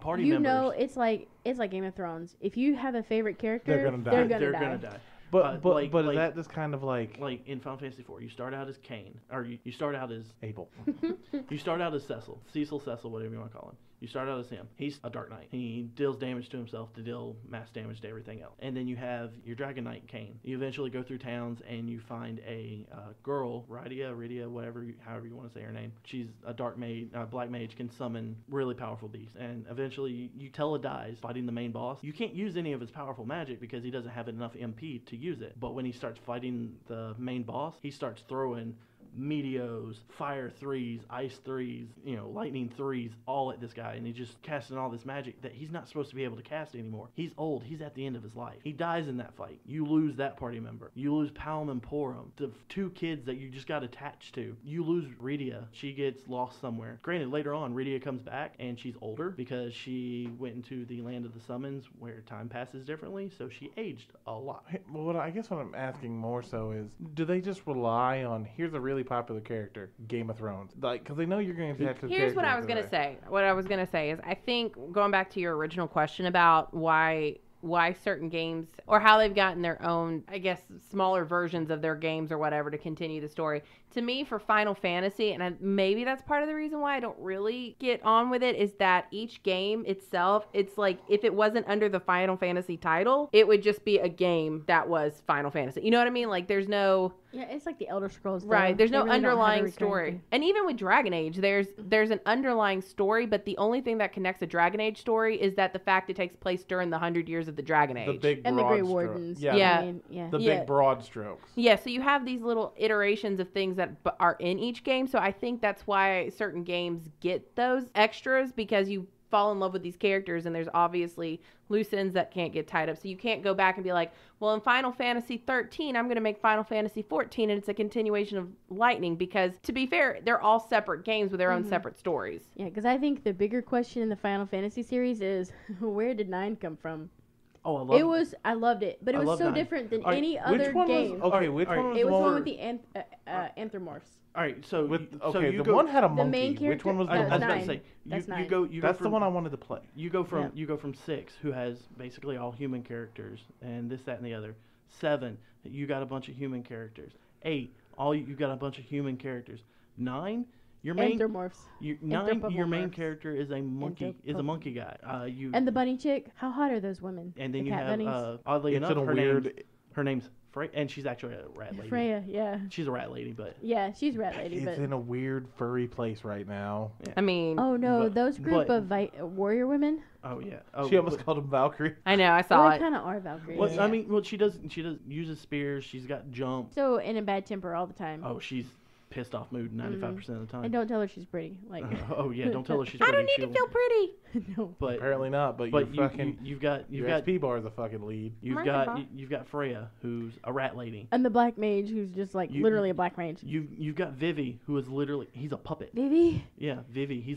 party members. It's like Game of Thrones. If you have a favorite character, they're gonna die. But is that just kind of like in Final Fantasy 4, you start out as Cain, or you start out as Abel. You start out as Cecil, whatever you want to call him. You start out as him. He's a Dark Knight. He deals damage to himself to deal mass damage to everything else. And then you have your Dragon Knight, Cain. You eventually go through towns and you find a girl, Rydia, however you want to say her name. She's a dark mage, black mage, can summon really powerful beasts. And eventually Tella dies fighting the main boss. You can't use any of his powerful magic because he doesn't have enough MP to use it. But when he starts fighting the main boss, he starts throwing meteos, fire 3s, ice 3s, lightning 3s, all at this guy, and he's just casting all this magic that he's not supposed to be able to cast anymore. He's old. He's at the end of his life. He dies in that fight. You lose that party member. You lose Palom and Porom, the 2 kids that you just got attached to. You lose Rydia. She gets lost somewhere. Granted, later on, Rydia comes back, and she's older because she went into the land of the summons where time passes differently, so she aged a lot. Well, I guess what I'm asking more so is, do they just rely on, here's a really popular character, Game of Thrones? Like, because they know you're going to attach to the Here's what I was going to say. What I was going to say is, I think, going back to your original question about why certain games, or how they've gotten their own, I guess, smaller versions of their games or whatever to continue the story. To me, for Final Fantasy, and maybe that's part of the reason why I don't really get on with it, is that each game itself, it's like, if it wasn't under the Final Fantasy title, it would just be a game that was Final Fantasy. You know what I mean? Like, there's no... Yeah, it's like the Elder Scrolls. Right, there's no underlying story. And even with Dragon Age, there's an underlying story, but the only thing that connects a Dragon Age story is that the fact it takes place during the 100 years of the Dragon Age. The big and the broad Grey strokes. Wardens. Yeah. The big broad strokes. Yeah, so you have these little iterations of things that are in each game. So I think that's why certain games get those extras, because you fall in love with these characters, and there's obviously loose ends that can't get tied up. So you can't go back and be like, well, in Final Fantasy 13, I'm going to make Final Fantasy 14, and it's a continuation of Lightning, because, to be fair, they're all separate games with their own separate stories. Yeah, because I think the bigger question in the Final Fantasy series is, where did 9 come from? Oh, I loved it, but it was so 9. different than Right, any other game. Which one was It was more... one with the Anthropomorphs. All right, so the one had a monkey. The main character. Which one was the I was monkey? about to say, That's 9. you go That's from, the one I wanted to play. You go from 6, who has basically all human characters, and this, that, and the other. 7, you got a bunch of human characters. 8, you got a bunch of human characters. 9, your main Anthropomorphs. 9, your main character is a monkey guy. And the bunny chick. How hot are those women? And then the you cat have bunnies? oddly It's enough, in a weird... her name's Freya, and she's actually a rat lady. Freya, yeah. She's a rat lady, but Yeah, she's rat lady, It's but in a weird furry place right now. yeah. I mean, oh no, but- those group but- of warrior women. Oh yeah. Oh, She almost called him Valkyrie. I know, I Well, saw they it. kind of are Valkyries. Well, yeah. I mean, well, she does uses spears. She's got jump. So in a bad temper all the time. Oh, she's pissed off mood 95% of the time. And don't tell her she's pretty. Like Oh yeah, don't tell her she's I pretty. don't need to feel pretty. no. But Apparently not, but you've got your SP bar is a fucking lead. you've got Freya, who's a rat lady. And the black mage, who's just like literally a black mage. You've got Vivi, who is literally he's a puppet. Vivi. Yeah, Vivi. He's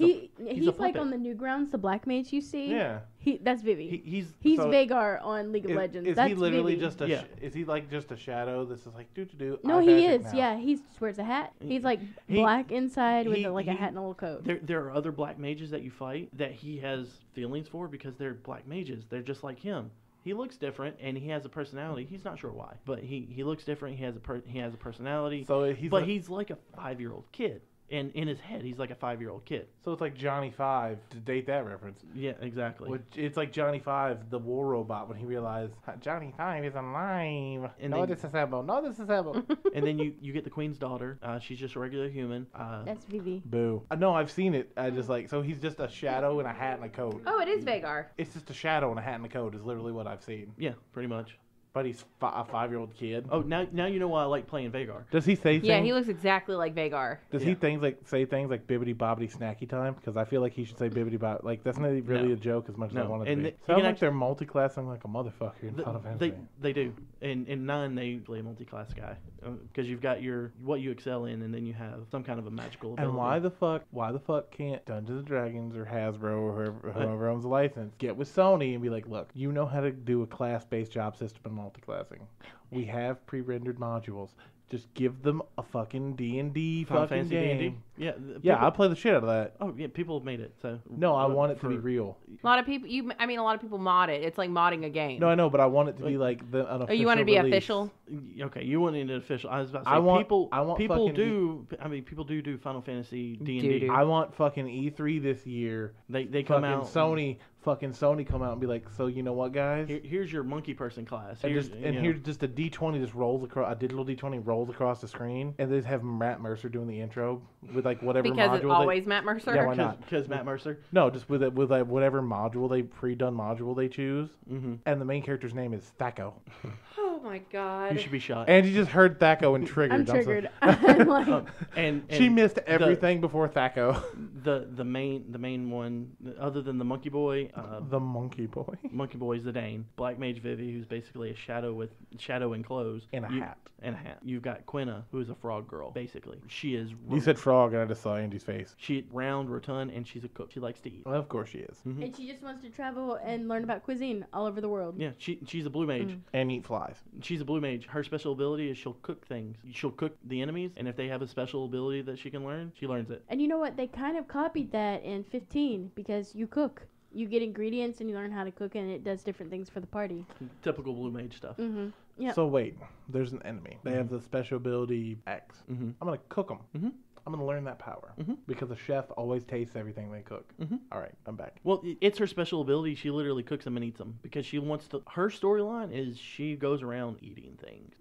He's a like puppet. on the Newgrounds, the black mage you see. Yeah. That's Vivi. He's so Vhagar on League of Legends. Is That's he literally Vivi. just is he like just a shadow? This is like do. No, I'm he magic is. now. Yeah, he just wears a hat. He's like black inside with a hat and a little coat. There are other black mages that you fight that he has feelings for because they're black mages. They're just like him. He looks different and he has a personality. He's not sure why, but he looks different. He has a personality. So he's like a 5-year-old kid. And in his head, he's like a 5-year-old kid. So it's like Johnny Five, to date that reference. Yeah, exactly. It's like Johnny Five, the war robot, when he realized Johnny Five is alive. And No then- disassemble. And then you get the queen's daughter. She's just a regular human. That's Vivi. Boo. No, I've seen it. I just so he's just a shadow in a hat and a coat. Oh, it is Vhagar. It's just a shadow in a hat and a coat is literally what I've seen. Yeah, pretty much. But he's a 5-year-old kid. Oh, now you know why I like playing Vhagar. Does he say things? Yeah, he looks exactly like Vhagar. Does he say things like bibbity bobbity snacky time? Because I feel like he should say bibbity bob. Like that's not really a joke as much as I want it to And be. he Sounds can like they're multi-classing like a motherfucker in Final Fantasy. They do. In 9, they play a multi-class guy because you've got what you excel in, and then you have some kind of a magical ability. And why the fuck can't Dungeons and Dragons or Hasbro or whoever owns the license get with Sony and be like, look, you know how to do a class-based job system in multi-classing. We have pre-rendered modules. Just give them a fucking D&D Final fucking Fantasy game. D&D? Yeah, Yeah, I'll play the shit out of that. Oh yeah, people have made it. So No, I want it to be real. A lot of people, a lot of people mod it. It's like modding a game. No, I know, but I want it to be like an official. Oh, you want it to be release. official? Okay, you want it official. I was about to say I want people fucking do. I mean, people do Final Fantasy D&D. Do. I want fucking E3 this year. They come fucking out. Sony come out and be like, so you know what, guys? Here's your monkey person class. Here's just a D20 just rolls across, a digital D20 rolls across the screen, and they just have Matt Mercer doing the intro with like whatever Because module it's always Matt Mercer? Yeah, why not? Because Matt Mercer. No, just with like whatever module pre-done module they choose, Mm-hmm. and the main character's name is Thaco. my god. You should be shot. And you just heard Thaco and triggered. I'm triggered. I'm like, And She missed everything before Thaco. the main one, other than the Monkey Boy. The Monkey Boy. Monkey Boy's the Dane. Black Mage Vivi, who's basically a shadow with shadow and clothes. And a hat. And a hat. You've got Quina, who is a frog girl, basically. She is... You said frog, and I just saw Andy's face. She round, rotund, and she's a cook. She likes to eat. Well, of course she is. Mm-hmm. and she just wants to travel and learn about cuisine all over the world. Yeah, she's a blue mage. And eat flies. She's a blue mage. Her special ability is she'll cook things. She'll cook the enemies, and if they have a special ability that she can learn, she learns it. And you know what? They kind of copied that in 15 because you cook. You get ingredients and you learn how to cook, and it does different things for the party. Typical blue mage stuff. Mm-hmm. Yeah. So wait, there's an enemy. They have the special ability X. Mm-hmm. I'm going to cook them. Mm-hmm. I'm going to learn that power. Mhm. Because a chef always tastes everything they cook. Mhm. All right, I'm back. Well, it's her special ability. She literally cooks them and eats them because she wants to. Her storyline is she goes around eating things.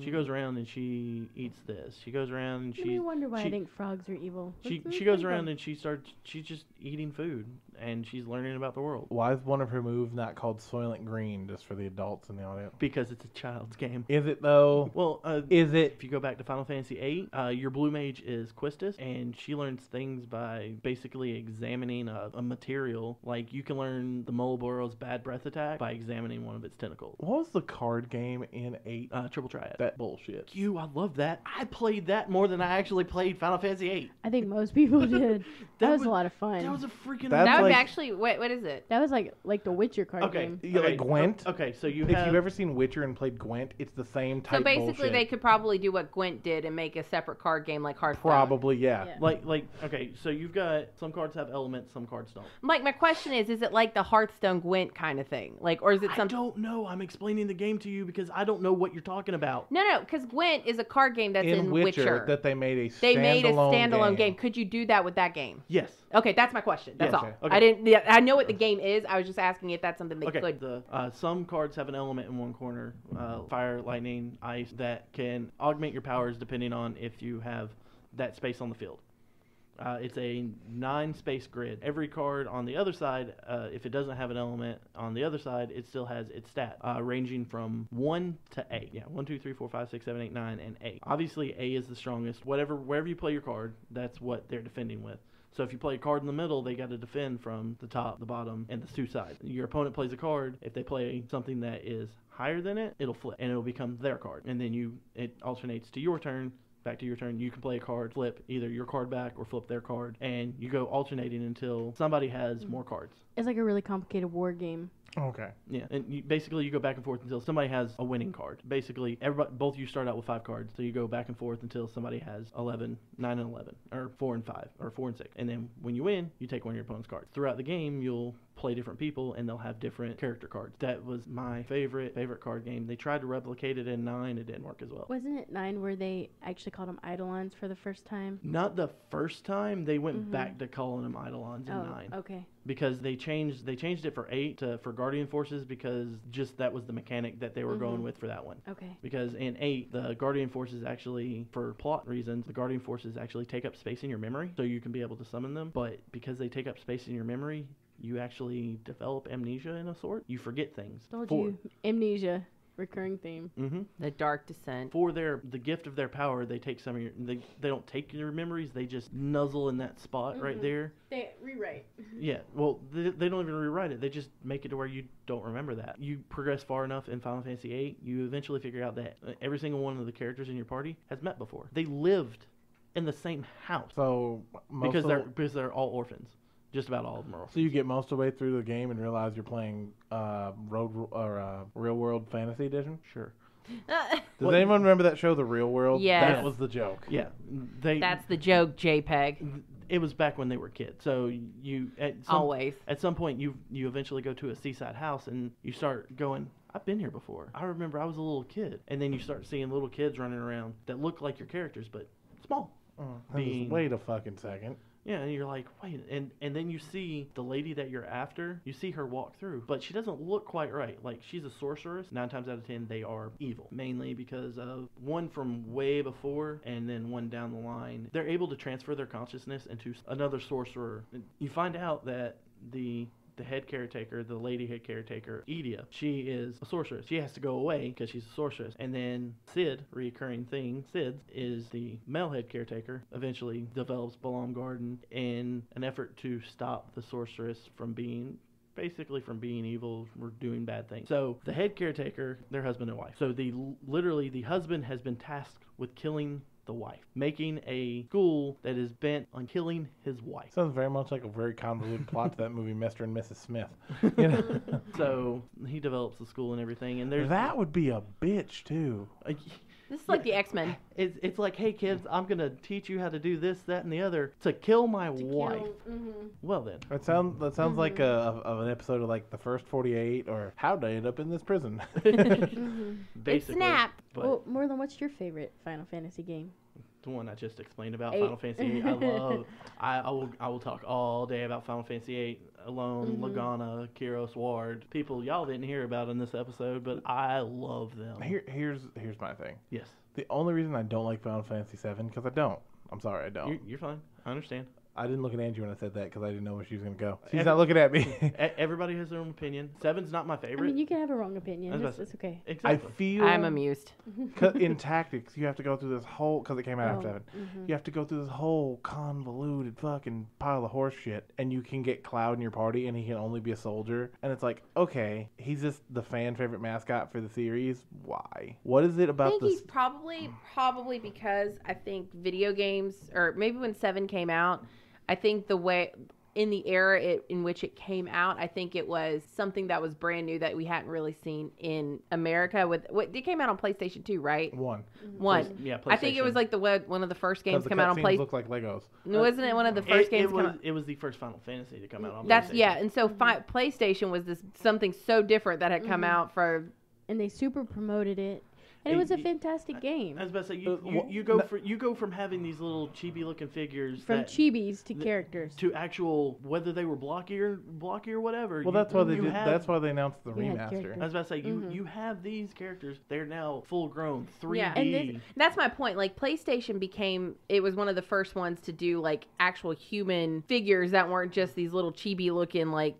She goes around and she eats this. She goes around and You may wonder why I she, think frogs are evil. she Let's goes think around about and she's just eating food and she's learning about the world Why is one of her moves not called Soylent Green just for the adults in the audience? because it's a child's game. Is it though? Well, Is it? if you go back to Final Fantasy VIII, your blue mage is Quistis, and she learns things by basically examining a material. Like, you can learn the Moleborow's bad breath attack by examining one of its tentacles. What was the card game in 8? Triple Triad. That bullshit. I love that. I played that more than I actually played Final Fantasy VIII. I think most people did. That was a lot of fun. That was a freaking... That's That would like- actually. What is it? That was like the Witcher card Okay. game. Yeah, like Gwent. Okay, so you If have... you've ever seen Witcher and played Gwent, it's the same type So basically, bullshit. they could probably do what Gwent did and make a separate card game like Hearthstone. Probably, yeah. Yeah. Like, okay, so you've got... Some cards have elements, some cards don't. Like, my question is it like the Hearthstone Gwent kind of thing? Like, or is it I something? don't know. I'm explaining the game to you because I don't know what you're talking about. No, because Gwent is a card game that's in Witcher. that they made a They made a standalone standalone game. Could you do that with that game? Yes. Okay, that's my question. That's Yeah, all. okay. I didn't. Yeah, I know what the game is. I was just asking if that's something they Okay. could. Some cards have an element in one corner, fire, lightning, ice, that can augment your powers depending on if you have that space on the field. It's a 9-space grid. Every card on the other side, if it doesn't have an element on the other side, it still has its stat, ranging from 1 to 8. Yeah, 1, 2, 3, 4, 5, 6, 7, 8, 9, and 8. Obviously, A is the strongest. Wherever you play your card, that's what they're defending with. So if you play a card in the middle, they got to defend from the top, the bottom, and the 2 sides. Your opponent plays a card. If they play something that is higher than it, it'll flip, and it'll become their card. And then it alternates to your turn. Back to your turn, you can play a card, flip either your card back or flip their card, and you go alternating until somebody has more cards. It's like a really complicated war game. Okay. Yeah, and you go back and forth until somebody has a winning card. Basically, both of you start out with 5 cards, so you go back and forth until somebody has 11, 9 and 11, or 4 and 5, or 4 and 6. And then when you win, you take one of your opponent's cards. Throughout the game, you'll play different people, and they'll have different character cards. That was my favorite card game. They tried to replicate it in 9, it didn't work as well. Wasn't it 9 where they actually called them Eidolons for the first time? Not the first time. They went back to calling them Eidolons in 9. Okay. Because they changed it for 8 for Guardian Forces because just that was the mechanic that they were going with for that one. Okay. Because in 8, the Guardian Forces actually, for plot reasons, the Guardian Forces actually take up space in your memory, so you can be able to summon them. But because they take up space in your memory, you actually develop amnesia in a sort. You forget things. Told you. Amnesia. Recurring theme. Mm-hmm. The Dark Descent. For the gift of their power, they take some of your. They don't take your memories. They just nuzzle in that spot right there. They rewrite. Yeah. Well, they don't even rewrite it. They just make it to where you don't remember that. You progress far enough in Final Fantasy VIII, you eventually figure out that every single one of the characters in your party has met before. They lived in the same house. So because they're all orphans. Just about all of them are orphans. So you get most of the way through the game and realize you're playing Real World Fantasy Edition. Sure. Does anyone remember that show, The Real World? Yes. That was the joke. Yeah. That's the joke, JPEG. It was back when they were kids. So Always. At some point you eventually go to a seaside house and you start going, I've been here before. I remember I was a little kid. And then you start seeing little kids running around that look like your characters but small. Wait a fucking second. Yeah, and you're like, wait, and then you see the lady that you're after, you see her walk through, but she doesn't look quite right. Like, she's a sorceress. 9 times out of 10, they are evil, mainly because of one from way before and then one down the line. They're able to transfer their consciousness into another sorcerer. You find out that the the head caretaker, the lady head caretaker, Edea, she is a sorceress. She has to go away because she's a sorceress. And then Sid, reoccurring thing, Sid is the male head caretaker, eventually develops Balam Garden in an effort to stop the sorceress from being evil or doing bad things. So the head caretaker, they're husband and wife. So literally the husband has been tasked with killing the wife, making a school that is bent on killing his wife. Sounds very much like a very convoluted plot to that movie, Mr. and Mrs. Smith. You know? So he develops the school and everything, and that would be a bitch too. This is like the X-Men. It's like, hey kids, I'm gonna teach you how to do this, that, and the other to kill my wife. Well then, that sounds like an episode of like the First 48 or How'd I End Up in This Prison. Basically. It snapped. Well, Moreland, what's your favorite Final Fantasy game? The one I just explained about, 8. Final Fantasy 8. I will talk all day about Final Fantasy 8. Alone, Lagana, Kiros, Ward. People y'all didn't hear about in this episode, but I love them. Here's my thing. Yes. The only reason I don't like Final Fantasy 7 because I don't. I'm sorry, I don't. You're fine. I understand. I didn't look at Angie when I said that because I didn't know where she was going to go. She's not looking at me. Everybody has their own opinion. 7's not my favorite. I mean, you can have a wrong opinion. It's okay. Exactly. I'm amused. In Tactics, you have to go through this whole, because it came out after 7, you have to go through this whole convoluted fucking pile of horse shit, and you can get Cloud in your party, and he can only be a soldier. And it's like, okay, he's just the fan favorite mascot for the series. Why? What is it about this? I think he's probably because I think video games, or maybe when 7 came out, I think the way, in the era in which it came out, I think it was something that was brand new that we hadn't really seen in America. It came out on PlayStation 2, right? One. Yeah, PlayStation. I think it was like one of the first games come out on PlayStation. Look like Legos. Wasn't it one of the first games? It was the first Final Fantasy to come out on PlayStation. Yeah, and so PlayStation was something so different that had come out for, and they super promoted it. And it was a fantastic game. I was about to say, you go from having these little chibi looking figures from chibis to characters to actual, whether they were blocky or whatever. Well, that's why they announced the remaster. I was about to say, you have these characters. They're now full grown 3D. Yeah, and that's my point. Like PlayStation it was one of the first ones to do like actual human figures that weren't just these little chibi looking like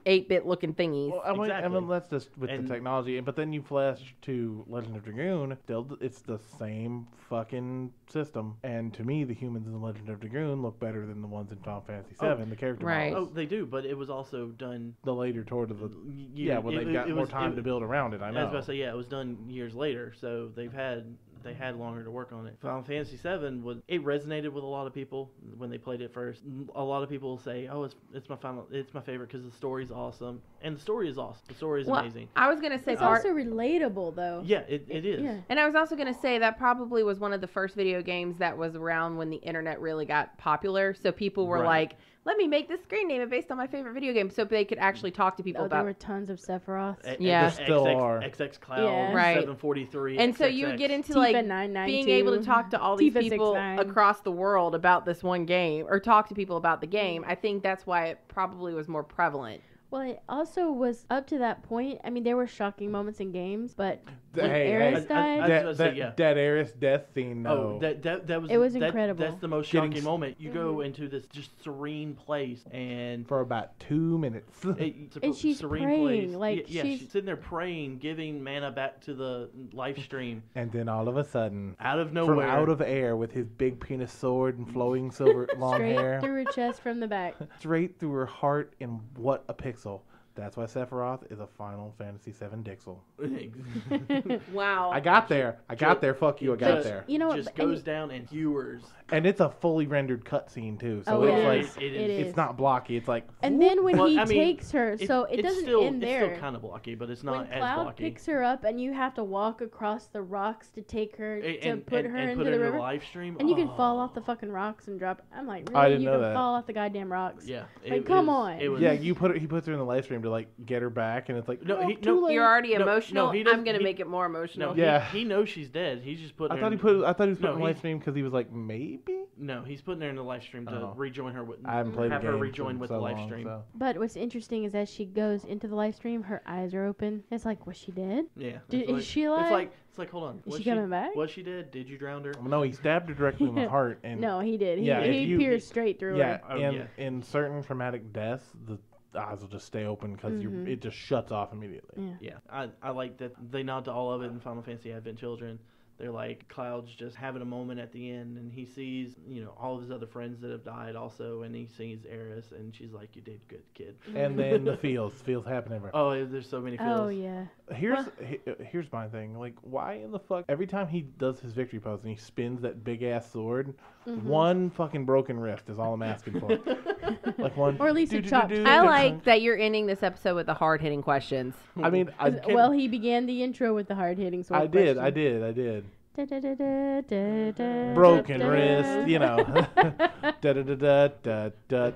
8-bit looking thingies. Well, I mean, that's just with the technology. But then you flash to Legend of Dragoon, it's the same fucking system. And to me, the humans in the Legend of Dragoon look better than the ones in Final Fantasy VII, the character models. Oh, they do, but it was also done... The later toward of the... when they've got more time to build around it, I know. I was about to say, it was done years later, so they had longer to work on it. Final Fantasy VII it resonated with a lot of people when they played it first. A lot of people say, "Oh, it's my favorite because the story's awesome," and the story is awesome. The story is amazing. I was gonna say it's also relatable though. Yeah, it is. Yeah. And I was also gonna say that probably was one of the first video games that was around when the internet really got popular. So people were like, let me make this screen name based on my favorite video game, so they could actually talk to people about. There were tons of Sephiroth. Yeah, there still are. XX Cloud, right. 743. And XXX. so you would get into like being able to talk to all these people across the world about this one game, or talk to people about the game. I think that's why it probably was more prevalent. Well, it also was up to that point. I mean, there were shocking moments in games, but when Aeris died, that Aeris death scene. No, that was. It was incredible. That's the most shocking moment. You go into this just serene place, and for about 2 minutes, and she's praying, place. She's sitting there praying, giving mana back to the life stream, and then all of a sudden, out of nowhere, from out of air, with his big penis sword and flowing silver long hair, straight through her chest from the back, straight through her heart, and what a pixel. That's why Sephiroth is a Final Fantasy VII Dixel. Wow. I got there. Fuck you, I got there. You know what? Just goes down in viewers. And it's a fully rendered cutscene, too. So it's like, it's not blocky. It's like... And then when he takes her, so it doesn't end there. It's still kind of blocky, but it's not as blocky. When Cloud picks her up and you have to walk across the rocks to take her, to put her into the river. Live stream. And you can fall off the fucking rocks and drop... I'm like, really? You can fall off the goddamn rocks? Yeah. Like, come on. He puts her in the live stream to, like, get her back, and it's like, you're already emotional. I'm going to make it more emotional. No, he knows she's dead. He's just putting her... I thought he was putting her in the live stream because he was like, maybe? No, he's putting her in the live stream to rejoin her with... I haven't played have the her game rejoin with the live stream. So. But what's interesting is as she goes into the live stream, her eyes are open. It's like, was she dead? Yeah. Is she alive? It's like, hold on. Is she coming back? Was she dead? Did you drown her? No, he stabbed her directly in the heart. And no, he did. He pierced straight through her. In certain traumatic deaths, eyes will just stay open because it just shuts off immediately. Yeah, I like that they nod to all of it in Final Fantasy Advent Children. They're like, Cloud's just having a moment at the end, and he sees, all of his other friends that have died also, and he sees Aeris, and she's like, you did good, kid. And then the feels happen everywhere. Oh, there's so many feels. Oh, yeah. Here's my thing. Like, why in the fuck, every time he does his victory pose and he spins that big-ass sword, one fucking broken wrist is all I'm asking for. Like one... Or at least a chopped. I like that you're ending this episode with the hard-hitting questions. I mean, well, he began the intro with the hard-hitting sword I did. Broken wrist,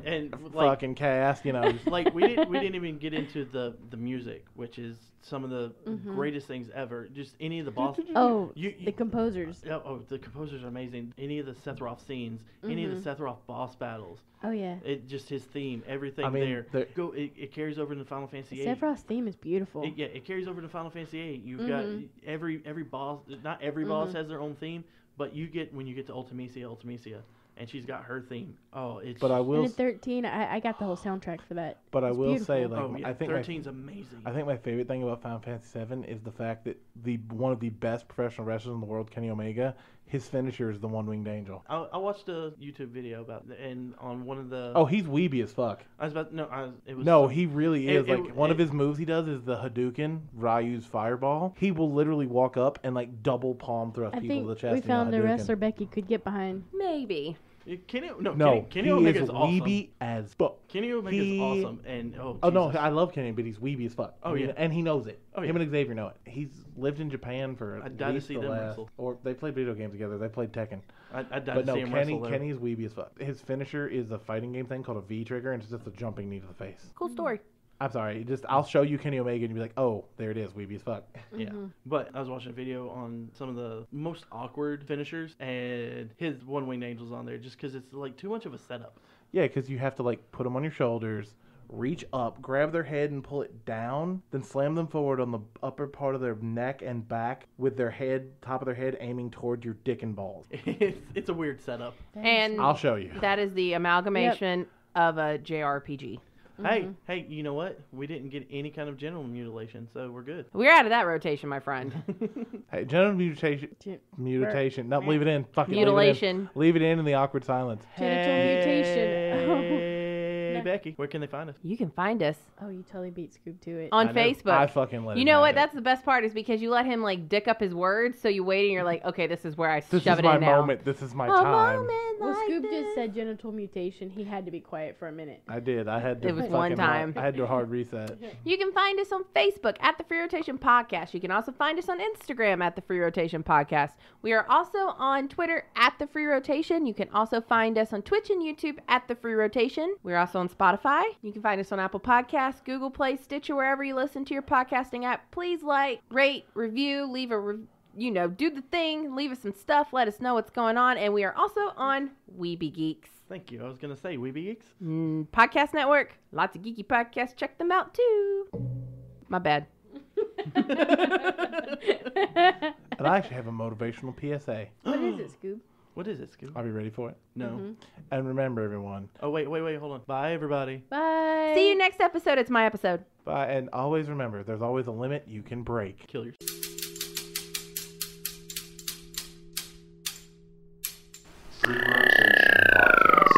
and fucking cast, Like we didn't even get into the music, which is some of the greatest things ever. Just any of the boss. The composers. The composers are amazing. Any of the Sephiroth scenes, any of the Sephiroth boss battles. Oh yeah. It just his theme, everything it carries over into Final Fantasy VIII. Sephiroth's theme is beautiful. It carries over to Final Fantasy VIII. You've got every boss. Not every boss has their own theme, but when you get to Ultimecia, and she's got her theme. Oh, it's. But I will. And in 13, I got the whole soundtrack for that. But I will beautiful. say, I think 13's amazing. I think my favorite thing about Final Fantasy VII is the fact that one of the best professional wrestlers in the world, Kenny Omega, his finisher is the One-Winged Angel. I watched a YouTube video about it, and on one of the. Oh, he's weeby as fuck. He really is. One of his moves he does is the Hadouken, Ryu's fireball. He will literally walk up and double palm thrust people to the chest. We found a wrestler Becky could get behind. Maybe. Kenny he Omega's is awesome. weeby as fuck. Kenny Omega's awesome, and I love Kenny, but he's weeby as fuck. And he knows it. Him and Xavier know it. He's lived in Japan for I'd die to see them wrestle. Or they played video games together. They played Tekken. I'd die to see him wrestle. Kenny's weeby as fuck. His finisher is a fighting game thing called a V trigger, and it's just a jumping knee to the face. Cool story. I'm sorry. I'll show you Kenny Omega, and you'll be like, oh, there it is, weeby as fuck. Yeah. But I was watching a video on some of the most awkward finishers, and his One-Winged Angel's on there just because it's too much of a setup. Yeah, because you have to put them on your shoulders, reach up, grab their head and pull it down, then slam them forward on the upper part of their neck and back with their top of their head aiming toward your dick and balls. It's a weird setup. And I'll show you. That is the amalgamation of a JRPG. Hey, you know what? We didn't get any kind of genital mutilation, so we're good. We're out of that rotation, my friend. Hey, genital mutilation. No, leave it in. Fucking mutilation. Leave it in the awkward silence. Genital mutation. Hey, Becky, where can they find us? You can find us. Oh, you totally beat Scoob to it. On Facebook. I fucking let him. You know what? That's the best part is because you let him dick up his words, so you wait and you're like, okay, this is where I shove it in now. This is my moment. This is my time. Well, Scoob just said genital mutation. He had to be quiet for a minute. I did. I had to. It was one time. I had to do a hard reset. You can find us on Facebook at the Free Rotation Podcast. You can also find us on Instagram at the Free Rotation Podcast. We are also on Twitter at the Free Rotation. You can also find us on Twitch and YouTube at the Free Rotation. We're also on Spotify. You can find us on Apple Podcasts, Google Play, Stitcher, wherever you listen to your podcasting app. Please rate, review, leave a do the thing, leave us some stuff, let us know what's going on. And we are also on Weeby Geeks. Thank you. I was going to say Weeby Geeks. Podcast Network. Lots of geeky podcasts. Check them out, too. My bad. And I actually have a motivational PSA. What is it, Scoob? What is it, Scoob? Are you ready for it? No. And remember, everyone. Oh, wait, hold on. Bye, everybody. Bye. See you next episode. It's my episode. Bye. And always remember, there's always a limit you can break. Kill yourself. Free Rotation Podcast.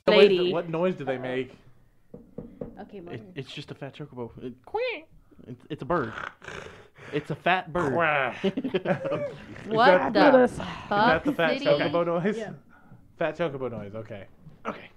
Lady. What noise do they make? Okay, it's just a fat chocobo. It's a bird. It's a fat bird. What the fuck? Is that the fat city? chocobo noise? Yeah. Fat chocobo noise, okay. Okay.